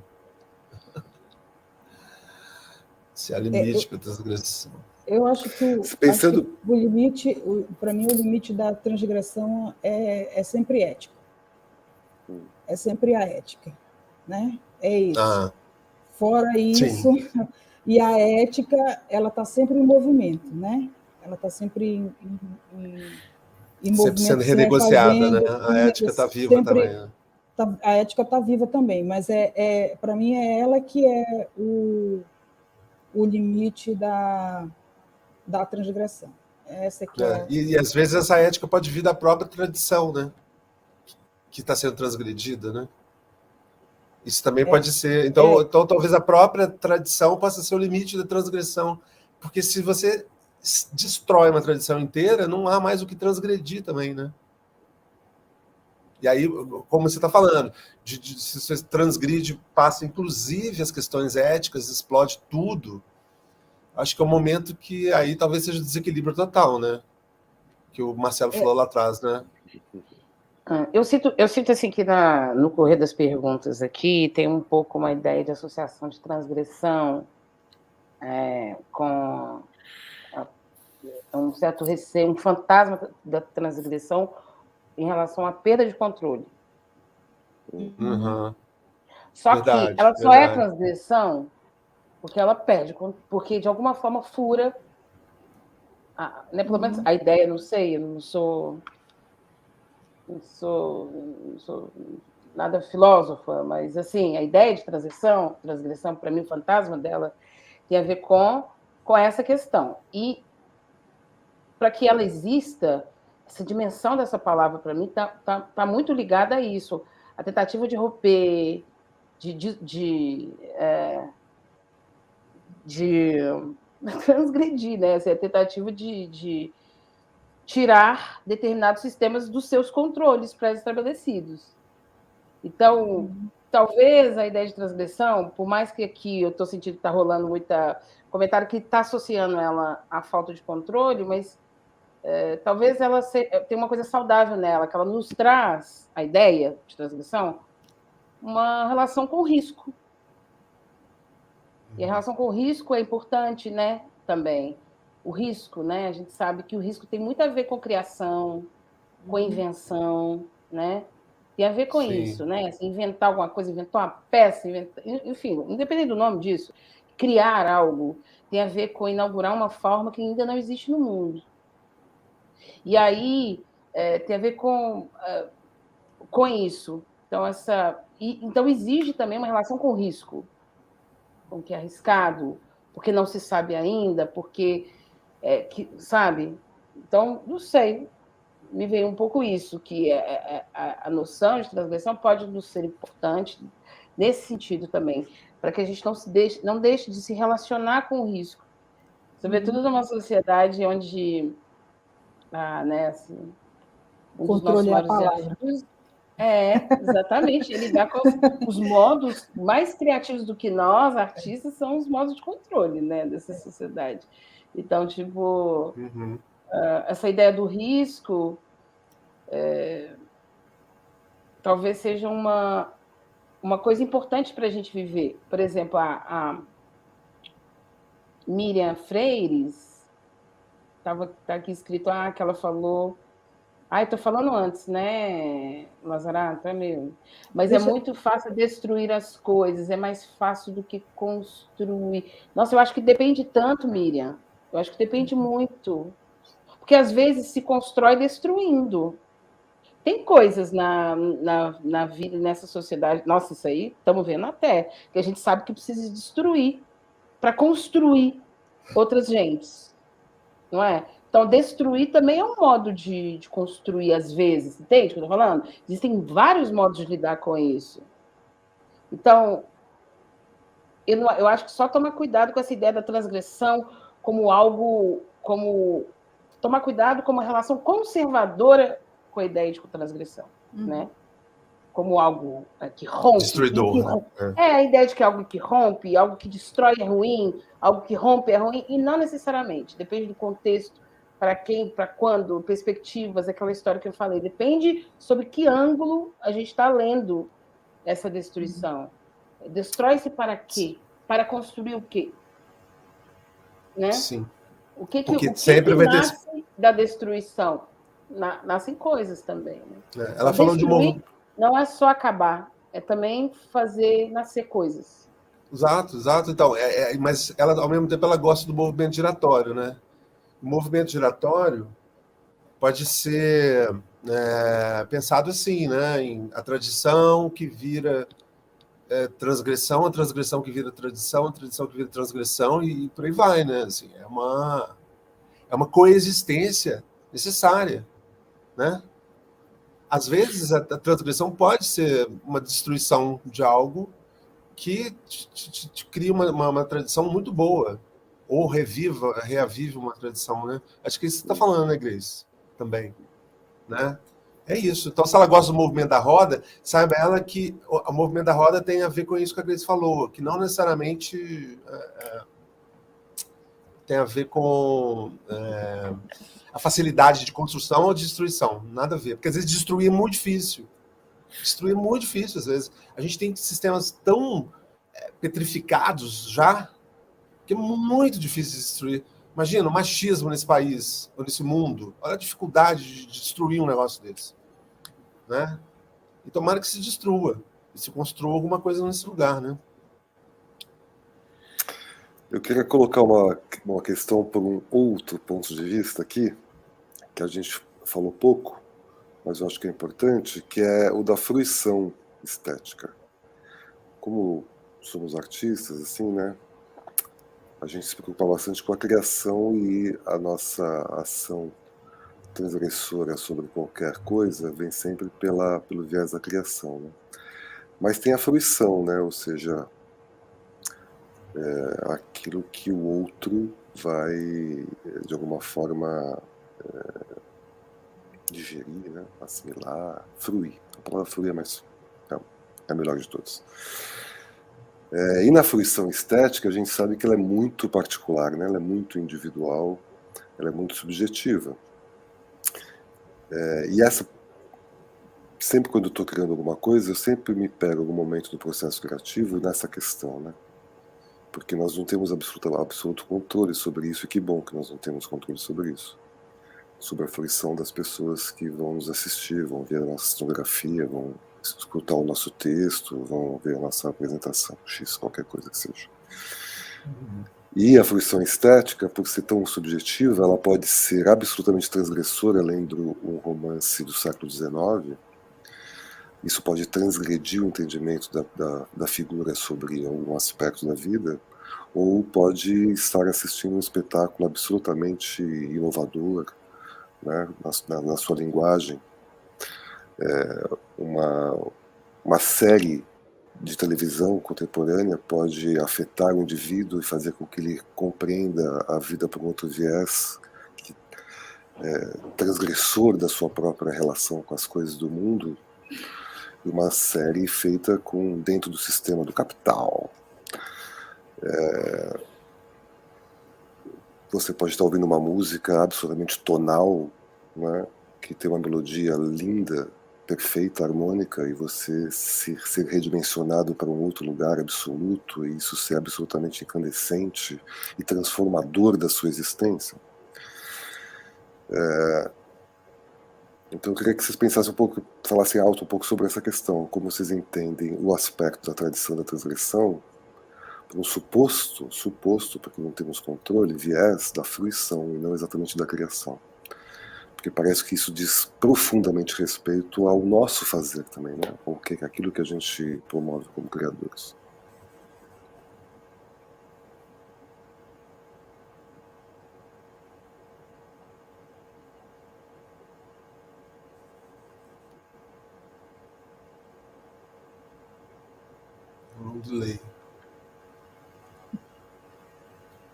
Se há limite para a transgressão. Eu acho que o limite, para mim, o limite da transgressão é sempre ética. É sempre a ética, né? É isso. Fora isso, sim. E a ética, ela está sempre em movimento, né? Ela está sempre em movimento. Sempre sendo renegociada, né? A ética está viva também, né? A ética está viva também, mas para mim é ela que é o limite da transgressão. Essa que E às vezes essa ética pode vir da própria tradição, né? Que está sendo transgredida, né? Isso também pode ser. Então, talvez a própria tradição possa ser o limite da transgressão. Porque se você destrói uma tradição inteira, não há mais o que transgredir também, né? E aí, como você está falando, se você transgride, passa inclusive as questões éticas, explode tudo. Acho que é um momento que aí talvez seja desequilíbrio total, né? Que o Marcelo falou lá atrás, né? Eu sinto assim que no correr das perguntas aqui tem um pouco uma ideia de associação de transgressão com um certo receio, um fantasma da transgressão em relação à perda de controle. Uhum. Só Verdade, que ela só é verdade. transgressão porque ela perde, porque de alguma forma fura, né, pelo menos a ideia, não sei, eu não sou nada filósofa, mas assim, a ideia de transgressão para mim, o fantasma dela tem a ver com essa questão. E para que ela exista, essa dimensão dessa palavra, para mim, tá muito ligada a isso. A tentativa de romper, de transgredir, né? Essa tentativa de tirar determinados sistemas dos seus controles pré-estabelecidos. Então, talvez a ideia de transgressão, por mais que aqui eu estou sentindo que está rolando muita comentário que está associando ela à falta de controle, mas talvez ela tenha uma coisa saudável nela, que ela nos traz, a ideia de transgressão, uma relação com o risco. E a relação com o risco é importante, né, também. O risco, né, a gente sabe que o risco tem muito a ver com criação, com invenção, né? Tem a ver com isso, né? Assim, inventar alguma coisa, inventar uma peça, enfim, independente do nome disso, criar algo tem a ver com inaugurar uma forma que ainda não existe no mundo. E aí tem a ver com isso. Então, então exige também uma relação com o risco, com o que é arriscado, porque não se sabe ainda, porque sabe? Então, não sei. Me veio um pouco isso, que a noção de transgressão pode nos ser importante nesse sentido também, para que a gente não deixe de se relacionar com o risco. Sobretudo numa sociedade onde, né, assim, um dos nossos maiores desafios exatamente, lidar com os modos mais criativos do que nós, artistas, são os modos de controle, né, dessa sociedade. Então, tipo, essa ideia do risco talvez seja uma coisa importante para a gente viver. Por exemplo, a Miriam Freires, tá aqui escrito que ela falou... estou falando antes, né, Lazarato? É mesmo. Mas é muito fácil destruir as coisas, é mais fácil do que construir. Nossa, eu acho que depende tanto, Miriam. Eu acho que depende muito. Porque, às vezes, se constrói destruindo. Tem coisas na vida, nessa sociedade... Nossa, isso aí, estamos vendo até, que a gente sabe que precisa destruir para construir outras gentes, não é? Então, destruir também é um modo de construir, às vezes, entende o que eu estou falando? Existem vários modos de lidar com isso. Então, eu acho que só tomar cuidado com essa ideia da transgressão como algo... tomar cuidado com uma relação conservadora com a ideia de transgressão, né? Como algo que rompe. Destruidor. A ideia de que algo que rompe, algo que destrói é ruim, algo que rompe é ruim, e não necessariamente. Depende do contexto, para quem, para quando, perspectivas, aquela história que eu falei. Depende sobre que ângulo a gente está lendo essa destruição. Destrói-se para quê? Para construir o quê? Né? Sim. O que sempre vai nasce da destruição? Nascem coisas também. Né? Ela falou de um... Não é só acabar, é também fazer nascer coisas. Exato. Então, mas ela, ao mesmo tempo, ela gosta do movimento giratório, né? O movimento giratório pode ser pensado assim, né? Em a tradição que vira transgressão, a transgressão que vira tradição, a tradição que vira transgressão, e por aí vai, né? Assim, é uma coexistência necessária, né? Às vezes, a transgressão pode ser uma destruição de algo que te cria uma tradição muito boa, ou reaviva uma tradição, né? Acho que isso que você está falando, né, Grace? Também, né? É isso. Então, se ela gosta do movimento da roda, saiba ela que o movimento da roda tem a ver com isso que a Grace falou, que não necessariamente tem a ver com a facilidade de construção ou de destruição. Nada a ver. Porque, às vezes, destruir é muito difícil. Destruir é muito difícil, às vezes. A gente tem sistemas tão petrificados já que é muito difícil de destruir. Imagina o machismo nesse país, ou nesse mundo. Olha a dificuldade de destruir um negócio desse. Né? E tomara que se destrua. E se construa alguma coisa nesse lugar, né? Eu queria colocar uma questão por um outro ponto de vista aqui, que a gente falou pouco, mas eu acho que é importante, que é o da fruição estética. Como somos artistas, assim, né? A gente se preocupa bastante com a criação e a nossa ação transgressora sobre qualquer coisa vem sempre pelo viés da criação, né? Mas tem a fruição, né? Ou seja, aquilo que o outro vai, de alguma forma, digerir, né? Assimilar, fruir. A palavra fruir é a melhor de todas. E na fruição estética, a gente sabe que ela é muito particular, né? Ela é muito individual, ela é muito subjetiva. E sempre quando eu estou criando alguma coisa, eu sempre me pego em algum momento do processo criativo nessa questão, né? Porque nós não temos absoluto controle sobre isso, e que bom que nós não temos controle sobre isso. Sobre a fruição das pessoas que vão nos assistir, vão ver a nossa cenografia, vão escutar o nosso texto, vão ver a nossa apresentação, X, qualquer coisa que seja. E a fruição estética, por ser tão subjetiva, ela pode ser absolutamente transgressora. Lendo um romance do século XIX, isso pode transgredir o entendimento da figura sobre algum aspecto da vida, ou pode estar assistindo um espetáculo absolutamente inovador, né, na sua linguagem. Uma série de televisão contemporânea pode afetar o indivíduo e fazer com que ele compreenda a vida por um outro viés, transgressor da sua própria relação com as coisas do mundo, e uma série feita dentro do sistema do capital. Você pode estar ouvindo uma música absolutamente tonal, né, que tem uma melodia linda, perfeita, harmônica, e você ser redimensionado para um outro lugar absoluto, e isso ser absolutamente incandescente e transformador da sua existência. Então eu queria que vocês pensassem um pouco, falassem alto um pouco sobre essa questão, como vocês entendem o aspecto da tradição da transgressão, um suposto, porque não temos controle, viés da fruição e não exatamente da criação. Porque parece que isso diz profundamente respeito ao nosso fazer também, né? Aquilo que a gente promove como criadores. Rolou um delay.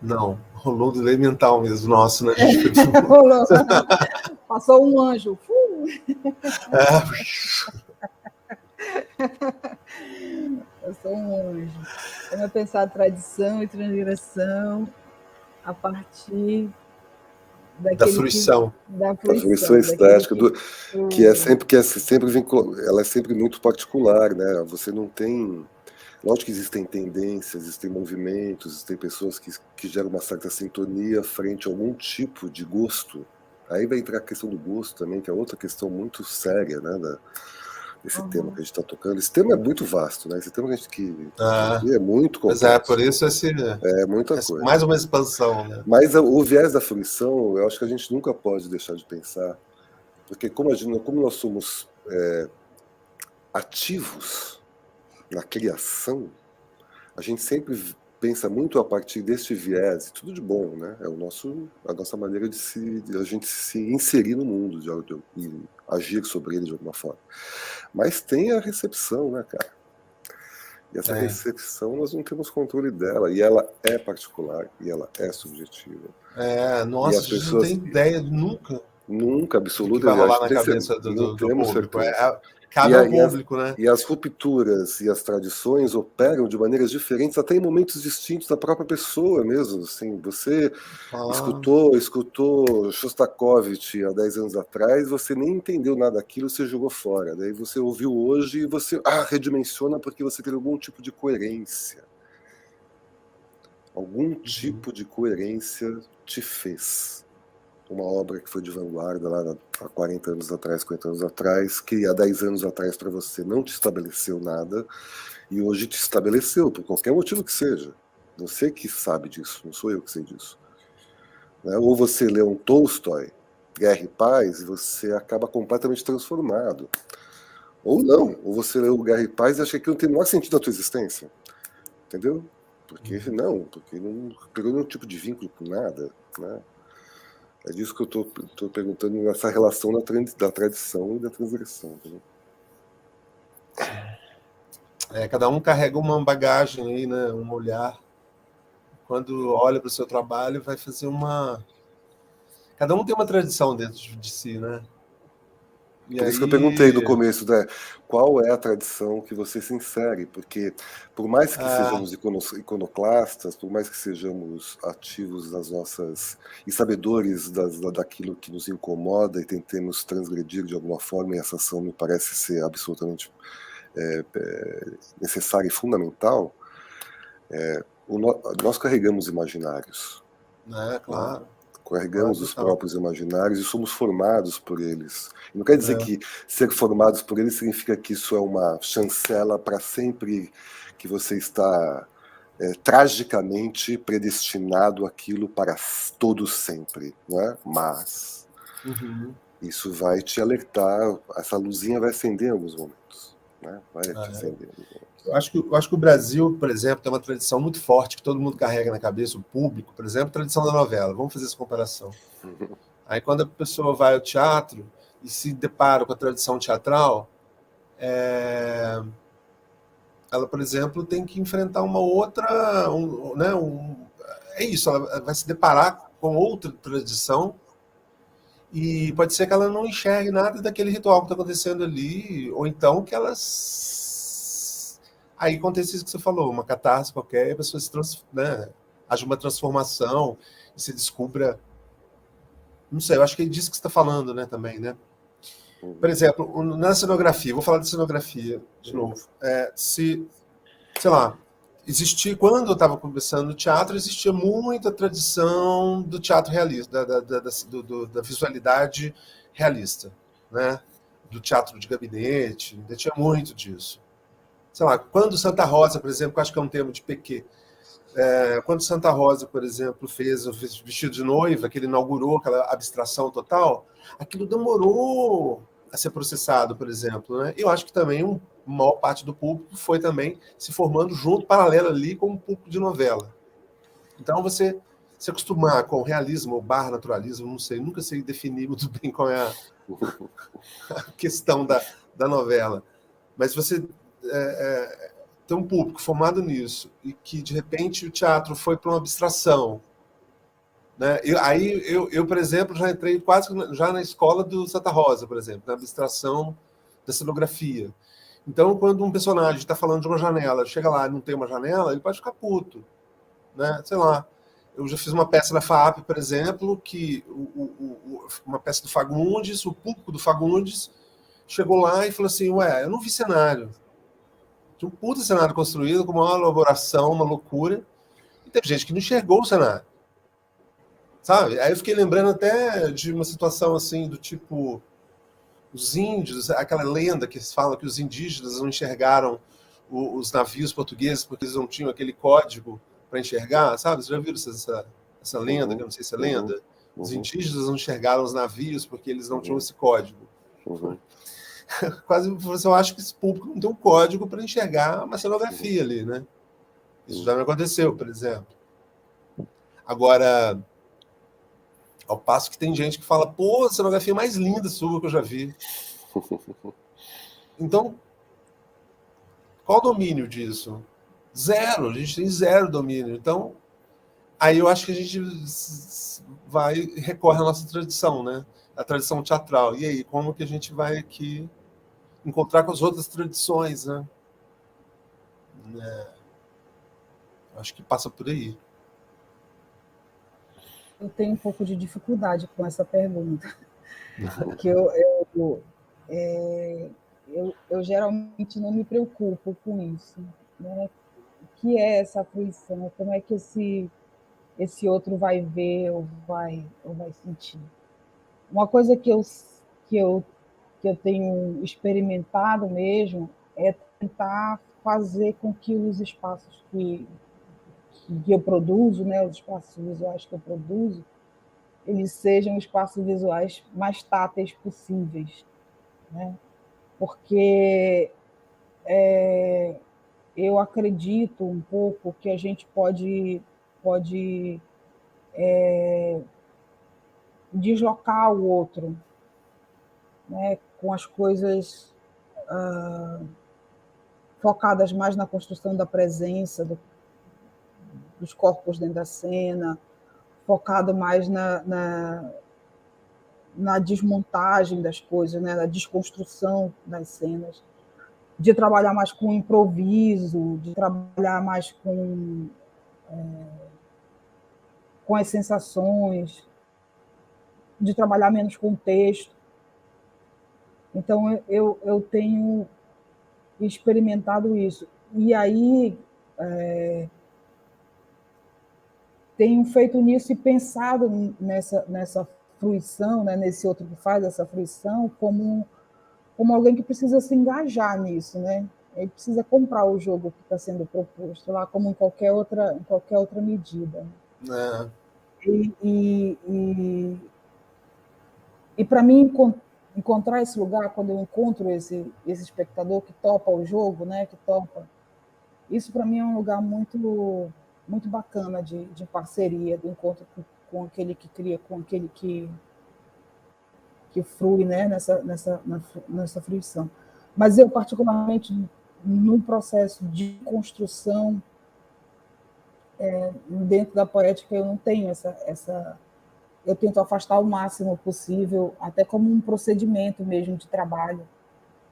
Não, rolou um delay mental mesmo, nosso, né? Rolou. Passou um anjo. Passou um anjo. Vamos pensar tradição e transgressão a partir da fruição. Da fruição estética, que é sempre vinculada, ela é sempre muito particular, né? Você não tem. Lógico que existem tendências, existem movimentos, existem pessoas que geram uma certa sintonia frente a algum tipo de gosto. Aí vai entrar a questão do gosto também, que é outra questão muito séria, né, desse tema que a gente está tocando. Esse tema é muito vasto, né? Esse tema que é muito complexo. Mas por isso muita coisa. Mais uma expansão, né? Mas o viés da fruição, eu acho que a gente nunca pode deixar de pensar, porque como nós somos ativos na criação, a gente sempre pensa muito a partir deste viés, e tudo de bom, né? É a nossa maneira de a gente se inserir no mundo e agir sobre ele de alguma forma. Mas tem a recepção, né, cara? E essa recepção nós não temos controle dela, e ela é particular, e ela é subjetiva. Nossa, a gente não tem ideia nunca. Nunca, absolutamente. Que vai rolar na cabeça do público. Cabe ao público, né? E as rupturas e as tradições operam de maneiras diferentes, até em momentos distintos da própria pessoa mesmo. Assim, você escutou Shostakovich há 10 anos atrás, você nem entendeu nada daquilo, você jogou fora. Daí você ouviu hoje e você redimensiona porque você tem algum tipo de coerência. algum tipo de coerência te fez. Uma obra que foi de vanguarda lá há 40 anos atrás, 50 anos atrás, que há 10 anos atrás para você não te estabeleceu nada, e hoje te estabeleceu, por qualquer motivo que seja. Você que sabe disso, não sou eu que sei disso. Né? Ou você lê um Tolstói, Guerra e Paz, e você acaba completamente transformado. Ou não, ou você lê o Guerra e Paz e acha que não tem o menor sentido na tua existência. Entendeu? Porque não pegou nenhum tipo de vínculo com nada, né? É disso que eu estou perguntando, nessa relação da tradição e da transgressão. Entendeu? Cada um carrega uma bagagem aí, né? Um olhar. Quando olha para o seu trabalho, vai fazer uma... Cada um tem uma tradição dentro de si, né? E Por aí... isso que eu perguntei no começo, né, qual é a tradição que você se insere, porque por mais que sejamos iconoclastas, por mais que sejamos ativos nas nossas e sabedores daquilo que nos incomoda e tentemos transgredir de alguma forma, e essa ação me parece ser absolutamente necessária e fundamental, nós carregamos imaginários. Claro. Carregamos os próprios imaginários e somos formados por eles. E não quer dizer que ser formados por eles significa que isso é uma chancela para sempre, que você está tragicamente predestinado àquilo para todo sempre, né? Mas isso vai te alertar, essa luzinha vai acender em alguns momentos, né? Vai te acender em alguns momentos. Eu acho que o Brasil, por exemplo, tem uma tradição muito forte que todo mundo carrega na cabeça, o público, por exemplo, a tradição da novela. Vamos fazer essa comparação. Aí, quando a pessoa vai ao teatro e se depara com a tradição teatral, ela, por exemplo, tem que enfrentar uma outra... é isso, ela vai se deparar com outra tradição e pode ser que ela não enxergue nada daquele ritual que está acontecendo ali, ou então que elas... Aí acontece isso que você falou, uma catarse qualquer, e a pessoa haja uma transformação e se descubra... Não sei, eu acho que é disso que você está falando, né, também, né? Por exemplo, na cenografia, vou falar de cenografia de novo. Sei lá, quando eu estava começando no teatro, existia muita tradição do teatro realista, da visualidade realista, né? Do teatro de gabinete, ainda tinha muito disso. Sei lá, quando Santa Rosa, por exemplo, que eu acho que é um termo de Pequet, quando Santa Rosa, por exemplo, fez o vestido de noiva, que ele inaugurou aquela abstração total, aquilo demorou a ser processado, por exemplo, né? Eu acho que também uma maior parte do público foi também se formando junto, paralelo ali, com o público de novela. Então, você se acostumar com o realismo ou naturalismo, não sei, nunca sei definir muito bem qual é a questão da novela, mas você tem um público formado nisso e que, de repente, o teatro foi para uma abstração, né? Eu, por exemplo, já entrei quase já na escola do Santa Rosa, por exemplo, na abstração da cenografia. Então, quando um personagem está falando de uma janela, chega lá e não tem uma janela, ele pode ficar puto, né? Sei lá. Eu já fiz uma peça na FAAP, por exemplo, que uma peça do Fagundes, o público do Fagundes chegou lá e falou assim, eu não vi cenário. Tinha um puta cenário construído, com uma elaboração, uma loucura, e teve gente que não enxergou o cenário. Sabe? Aí eu fiquei lembrando até de uma situação assim, do tipo, os índios, aquela lenda que eles falam que os indígenas não enxergaram os navios portugueses porque eles não tinham aquele código para enxergar, sabe? Vocês já viram essa lenda, que eu não sei se é lenda? Os indígenas não enxergaram os navios porque eles não tinham esse código. Quase eu acho que esse público não tem um código para enxergar uma cenografia ali, né? Isso já me aconteceu, por exemplo. Agora, ao passo que tem gente que fala, pô, a cenografia mais linda sua que eu já vi. Então, qual o domínio disso? Zero, a gente tem zero domínio. Então, aí eu acho que a gente recorre à nossa tradição, né? A tradição teatral. E aí, como que a gente vai aqui encontrar com as outras tradições, né? Acho que passa por aí. Eu tenho um pouco de dificuldade com essa pergunta, porque eu geralmente não me preocupo com isso, né? que é essa fruição, como é que esse outro vai ver ou vai sentir. Uma coisa que eu tenho experimentado mesmo é tentar fazer com que os espaços que eu produzo, né, os espaços visuais que eu produzo, eles sejam espaços visuais mais táteis possíveis, né? Porque eu acredito um pouco que a gente pode deslocar o outro, né, com as coisas focadas mais na construção da presença dos corpos dentro da cena, focado mais na desmontagem das coisas, né, na desconstrução das cenas, de trabalhar mais com improviso, de trabalhar mais com as sensações, de trabalhar menos com o texto. Então, eu tenho experimentado isso. E aí, tenho feito nisso e pensado nessa fruição, né, nesse outro que faz essa fruição, como alguém que precisa se engajar nisso, né? Ele precisa comprar o jogo que está sendo proposto lá, como em qualquer outra medida. É. E para mim, encontrar esse lugar, quando eu encontro esse espectador que topa o jogo, né, que topa, isso para mim é um lugar muito bacana de parceria, do encontro com aquele que cria, com aquele que frui, né, nessa fruição. Mas eu, particularmente, num processo de construção dentro da poética, eu não tenho essa eu tento afastar o máximo possível, até como um procedimento mesmo de trabalho,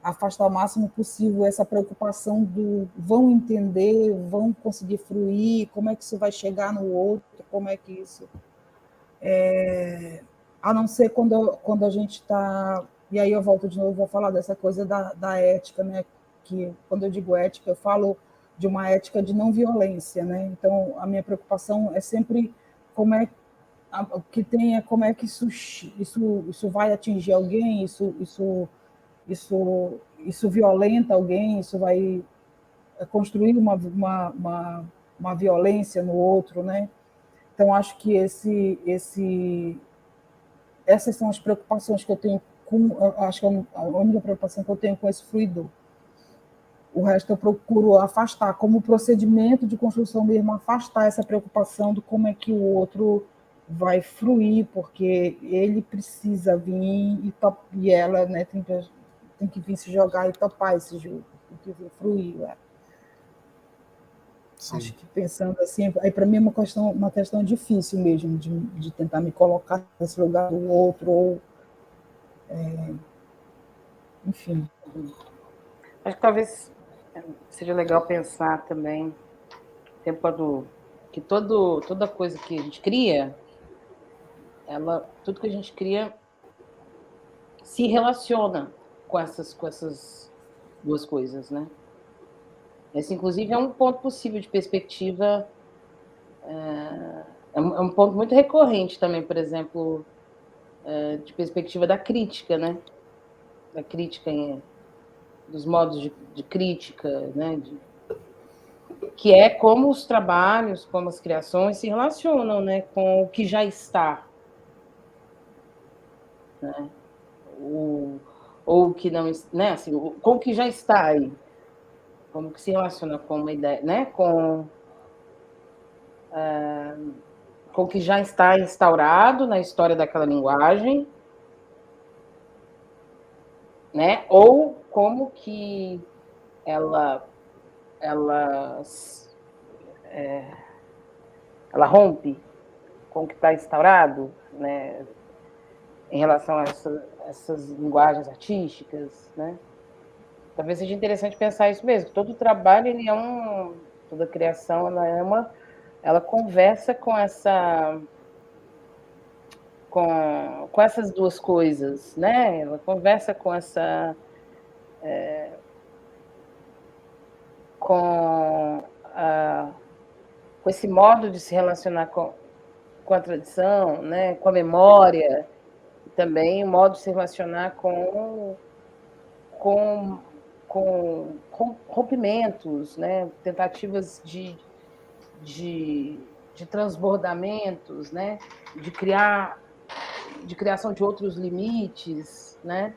afastar o máximo possível essa preocupação do vão entender, vão conseguir fruir, como é que isso vai chegar no outro, como é que isso... a não ser quando a gente está... E aí eu volto de novo, vou falar dessa coisa da ética, né? Que quando eu digo ética, eu falo de uma ética de não violência, né? Então, a minha preocupação é sempre como é como é que isso vai atingir alguém, isso violenta alguém, isso vai construir uma violência no outro, né? Então, acho que essas são as preocupações que eu tenho acho que a única preocupação que eu tenho com esse fluidor. O resto eu procuro afastar, como procedimento de construção mesmo, afastar essa preocupação do como é que o outro vai fruir, porque ele precisa vir e ela, né, tem que vir se jogar e topar esse jogo, tem que vir fruir. Né? Acho que pensando assim, aí para mim é uma questão difícil mesmo de tentar me colocar nesse lugar do outro, ou enfim. Acho que talvez seja legal pensar também que toda coisa que a gente cria, tudo que a gente cria se relaciona com essas duas coisas, né? Esse, inclusive, é um ponto possível de perspectiva, é um ponto muito recorrente também, por exemplo, de perspectiva da crítica, né? Da crítica, dos modos de crítica, né? Que é como os trabalhos, como as criações se relacionam, né? Com o que já está, né? Ou que não, né? Assim, com o que já está aí, como que se relaciona com uma ideia, né? Com o que já está instaurado na história daquela linguagem, né? Ou como que ela rompe com o que está instaurado, né? Em relação a essas linguagens artísticas, né? Talvez seja interessante pensar isso mesmo. Todo trabalho, toda criação, ela conversa com essas duas coisas, né? Ela conversa com com com esse modo de se relacionar com a tradição, né, com a memória, e também o modo de se relacionar com rompimentos, né, tentativas de transbordamentos, né, de criação de outros limites, né?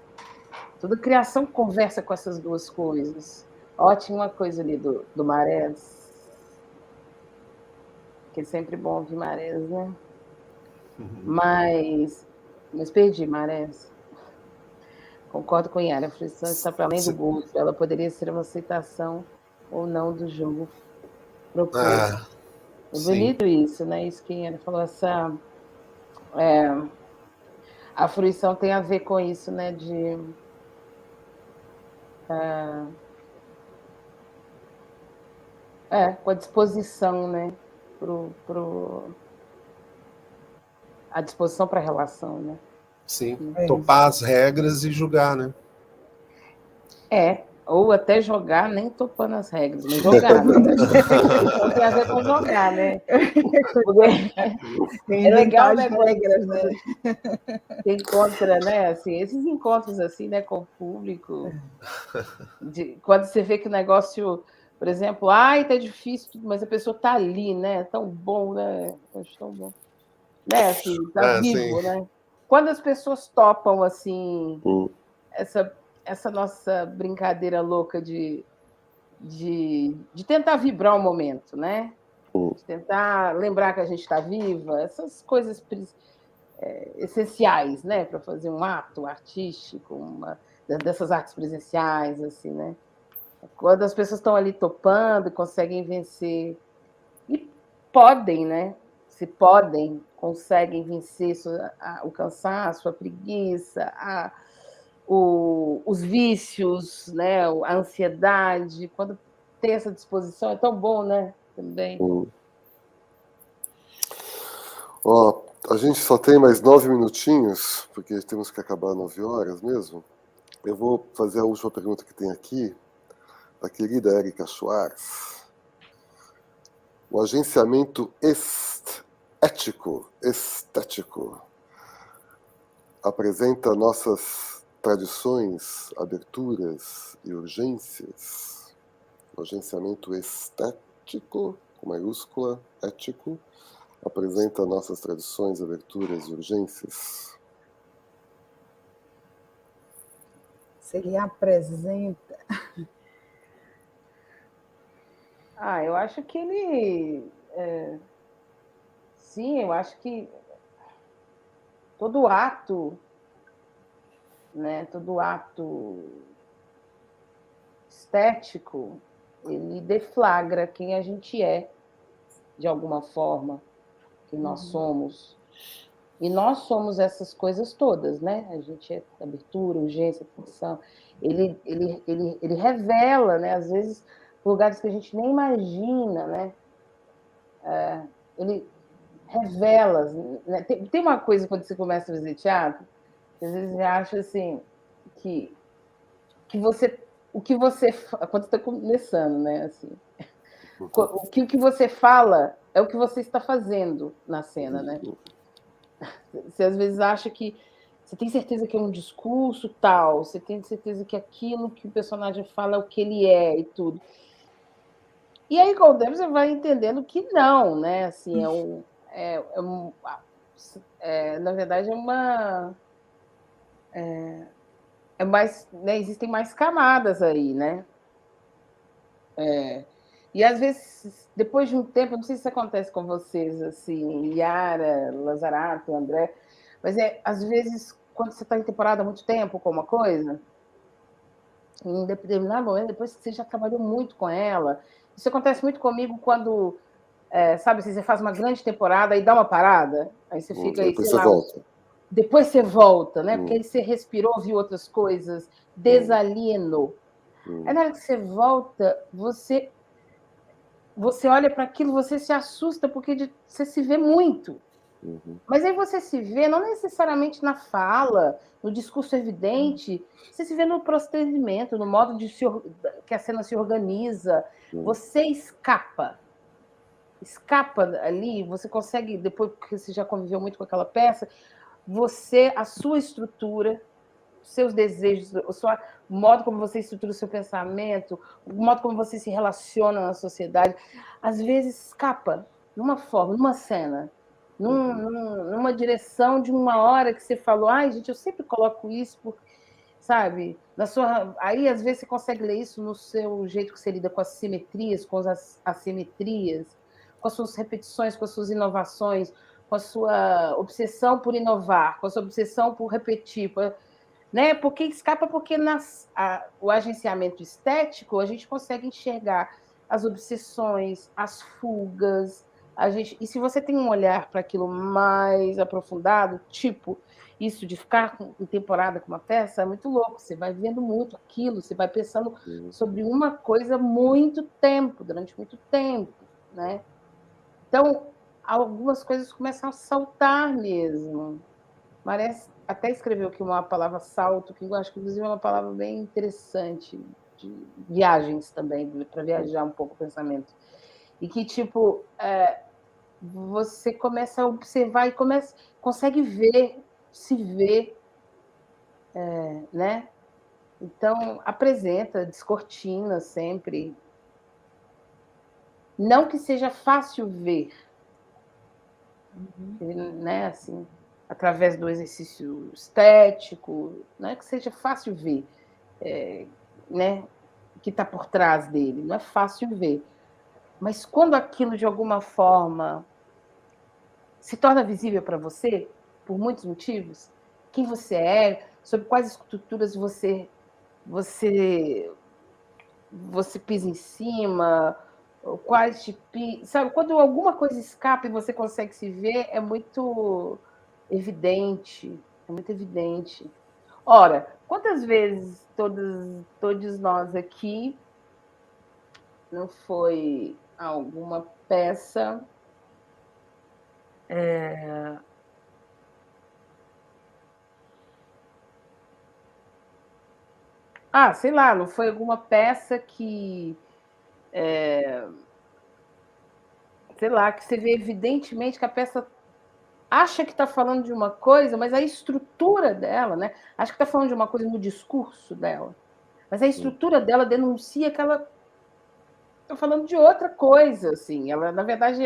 Toda criação conversa com essas duas coisas. Ótima coisa ali do Marés, que é sempre bom ouvir Marés, né? Mas perdi Marés. Concordo com Yara, a frustração está para além do gosto. Ela poderia ser uma aceitação ou não do jogo proposto. É bonito isso, né? Isso que Yara falou, a fruição tem a ver com isso, né? Com a disposição, né? A disposição para a relação, né? Sim, topar as regras e julgar, né? Ou até jogar, nem topando as regras, mas jogar, né? Então tem a ver com jogar, né? É legal, né? Regras, né? Você encontra, né? Assim, esses encontros assim, né, com o público, quando você vê que o negócio, por exemplo, tá difícil, mas a pessoa tá ali, né? Tão bom, né? Acho tão bom, né? Assim, tá vivo, sim, né? Quando as pessoas topam assim, essa nossa brincadeira louca de tentar vibrar o momento, né? De tentar lembrar que a gente está viva, essas coisas essenciais, né, para fazer um ato artístico, dessas artes presenciais, assim, né? Quando as pessoas estão ali topando, conseguem vencer e podem, né? Se podem, conseguem vencer o cansaço, a preguiça, os vícios, né? A ansiedade. Quando tem essa disposição, é tão bom, né? Também. A gente só tem mais 9 minutinhos, porque temos que acabar 9 horas mesmo. Eu vou fazer a última pergunta que tem aqui, da querida Érica Schwartz. O agenciamento estético apresenta nossas tradições, aberturas e urgências. O agenciamento estético, com maiúscula, ético, apresenta nossas tradições, aberturas e urgências. Se ele apresenta... Eu acho que ele... Sim, eu acho que todo ato, né, todo ato estético, ele deflagra quem a gente é, de alguma forma, quem nós somos. E nós somos essas coisas todas, né? A gente é abertura, urgência, função. Ele revela, né? Às vezes, lugares que a gente nem imagina, né? Ele revela. Né? Tem uma coisa quando você começa a fazer teatro, que às vezes você acha assim que você, o que você, quando você está começando, né? Assim, o que você fala é o que você está fazendo na cena, né? Você às vezes acha que você tem certeza que é um discurso tal, você tem certeza que aquilo que o personagem fala é o que ele é e tudo. E aí, com o tempo, você vai entendendo que não, né? Assim, na verdade, mais, né? Existem mais camadas aí, né? E às vezes, depois de um tempo, não sei se isso acontece com vocês, assim, Yara, Lazarato, André, mas às vezes, quando você está em temporada há muito tempo com uma coisa, em determinado momento, depois que você já trabalhou muito com ela, isso acontece muito comigo quando, sabe, assim, você faz uma grande temporada e dá uma parada, aí você fica aí, depois sei você lá, volta. Depois você volta, né? Porque aí você respirou, viu outras coisas, desalienou. Aí na hora que você volta, você olha para aquilo, você se assusta, porque você se vê muito. Mas aí você se vê, não necessariamente na fala, no discurso evidente, você se vê no procedimento, no modo que a cena se organiza. Você escapa ali, você consegue, depois que você já conviveu muito com aquela peça, a sua estrutura, seus desejos, o modo como você estrutura o seu pensamento, o modo como você se relaciona na sociedade, às vezes escapa numa forma, numa cena, numa direção de uma hora que você falou, ai, gente, eu sempre coloco isso, sabe? Aí, às vezes, você consegue ler isso no seu jeito que você lida com as simetrias, com as assimetrias, com as suas repetições, com as suas inovações, com a sua obsessão por inovar, com a sua obsessão por repetir, né? Porque escapa porque o agenciamento estético a gente consegue enxergar as obsessões, as fugas, e se você tem um olhar para aquilo mais aprofundado, tipo isso de ficar em temporada com uma peça, é muito louco, você vai vendo muito aquilo, você vai pensando sobre uma coisa durante muito tempo, né? Então, algumas coisas começam a saltar mesmo. Marés até escreveu aqui uma palavra salto, que eu acho que inclusive é uma palavra bem interessante, de viagens também, para viajar um pouco o pensamento. E que, tipo, você começa a observar e consegue se ver, né? Então, apresenta, descortina sempre. Não que seja fácil ver, né? Assim, através do exercício estético, não é que seja fácil ver, né? O que está por trás dele, não é fácil ver. Mas quando aquilo, de alguma forma, se torna visível para você, por muitos motivos, quem você é, sobre quais estruturas você pisa em cima, quais sabe, quando alguma coisa escapa e você consegue se ver, é muito evidente, é muito evidente. Ora, quantas vezes todos nós aqui não foi alguma peça sei lá, não foi alguma peça que sei lá, que você vê evidentemente que a peça acha que está falando de uma coisa, mas a estrutura dela, né? Acha que está falando de uma coisa no discurso dela, mas a estrutura dela denuncia que ela está falando de outra coisa, assim. Ela, na verdade,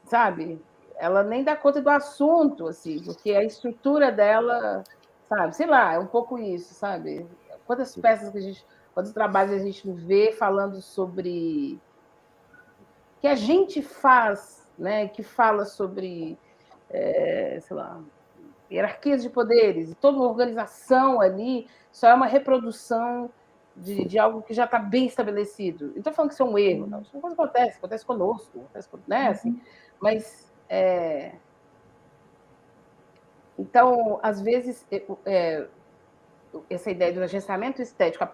sabe, ela nem dá conta do assunto, assim, porque a estrutura dela, sabe, sei lá, é um pouco isso, sabe? Quantos trabalhos a gente não vê falando sobre que a gente faz, né? Que fala sobre, sei lá, hierarquias de poderes, e toda uma organização ali só é uma reprodução de algo que já está bem estabelecido. Não estou falando que isso é um erro, não. Isso é uma coisa que acontece conosco, né? Assim, mas então, às vezes, essa ideia do agenciamento estético,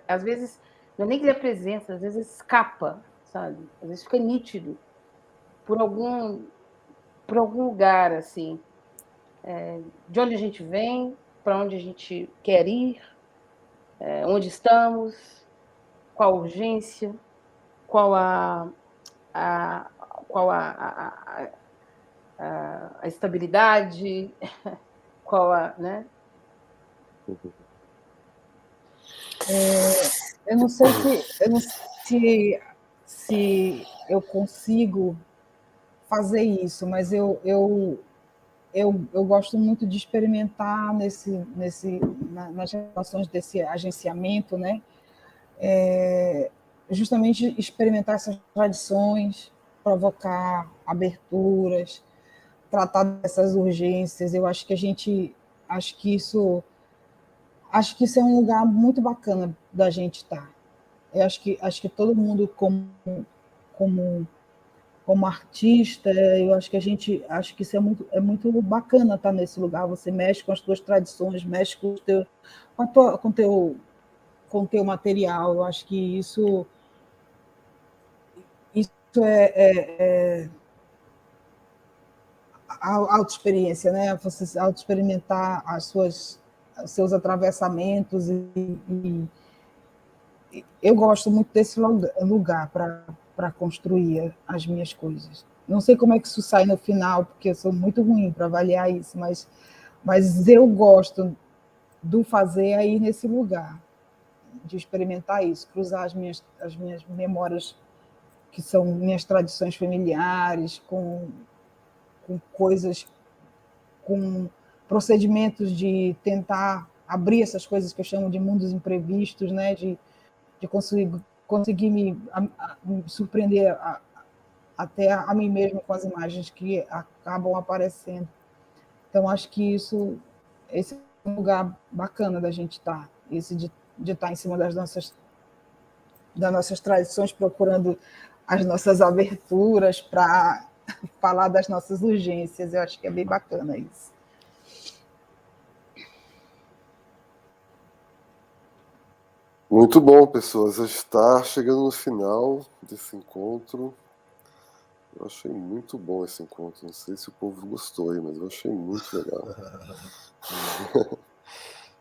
às vezes, não é nem que ele apresenta, às vezes escapa, sabe? Às vezes fica nítido por algum lugar, assim, de onde a gente vem, para onde a gente quer ir, onde estamos, qual a urgência, qual a estabilidade, né? Eu não sei se eu consigo fazer isso, mas eu gosto muito de experimentar nas relações desse agenciamento, né? Justamente experimentar essas tradições, provocar aberturas, tratar dessas urgências. Eu acho que acho que isso é um lugar muito bacana da gente estar. Eu acho que todo mundo como artista, eu acho que acho que isso é muito bacana estar nesse lugar. Você mexe com as tuas tradições, mexe com o teu material. Eu acho que isso a autoexperiência, né? Você autoexperimentar os seus atravessamentos e eu gosto muito desse lugar para construir as minhas coisas. Não sei como é que isso sai no final, porque eu sou muito ruim para avaliar isso, mas eu gosto do fazer aí nesse lugar, de experimentar isso, cruzar as minhas memórias, que são minhas tradições familiares, com coisas, com procedimentos de tentar abrir essas coisas que eu chamo de mundos imprevistos, né? de conseguir me surpreender até a mim mesmo com as imagens que acabam aparecendo. Então, acho que esse é um lugar bacana da gente estar, esse de estar em cima das nossas tradições, procurando as nossas aberturas para falar das nossas urgências. Eu acho que é bem bacana isso. Muito bom, pessoas. Já está chegando no final desse encontro. Eu achei muito bom esse encontro. Não sei se o povo gostou aí, mas eu achei muito legal.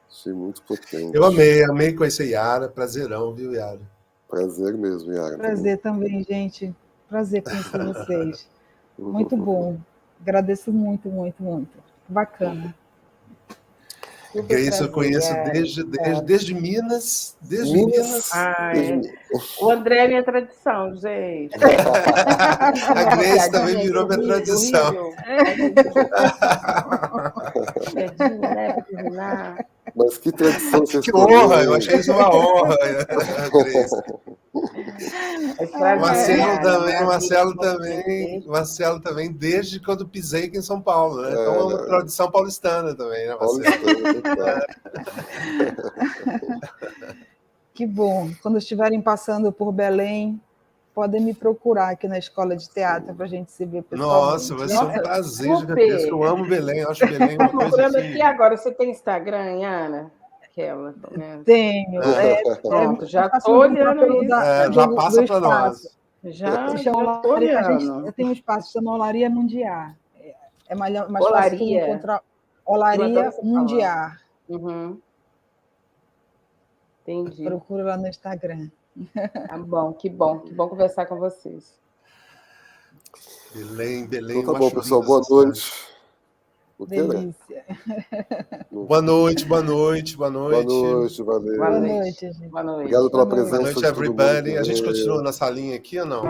Achei muito potente. Eu amei conhecer Yara. Prazerão, viu, Yara? Prazer mesmo, Yara. Prazer também, gente. Prazer conhecer vocês. Muito bom. Agradeço muito, muito, muito. Bacana. Grace eu conheço desde Minas. Desde Minas. O André é minha tradição, gente. A Grace também virou minha tradição. Mas que tradição vocês Que honra, eu achei isso uma honra, Grace. Marcelo também, desde quando pisei aqui em São Paulo, né? Então é uma tradição paulistana também, né, Marcelo? Que bom. Quando estiverem passando por Belém, podem me procurar aqui na Escola de Teatro para a gente se ver pessoalmente. Nossa, vai ser um prazer gigantesco. Eu amo Belém, eu acho Belém uma coisa procurando assim... aqui agora. Você tem Instagram, Ana? Aquela, né? Tenho. Pronto, já estou olhando isso. Já passa para nós. Já estou olhando. Eu tenho um espaço que chama Olaria Mundial. É mais fácil de encontrar. Olaria Mundial. Uhum. Entendi. Procura lá no Instagram. Tá bom, que bom conversar com vocês. Belém. Então tá bom, pessoal. Boa noite. Delícia. Boa noite. Valeu. Boa noite, gente. Boa noite. Obrigado pela presença. Boa noite, everybody. A gente continua na salinha aqui ou não?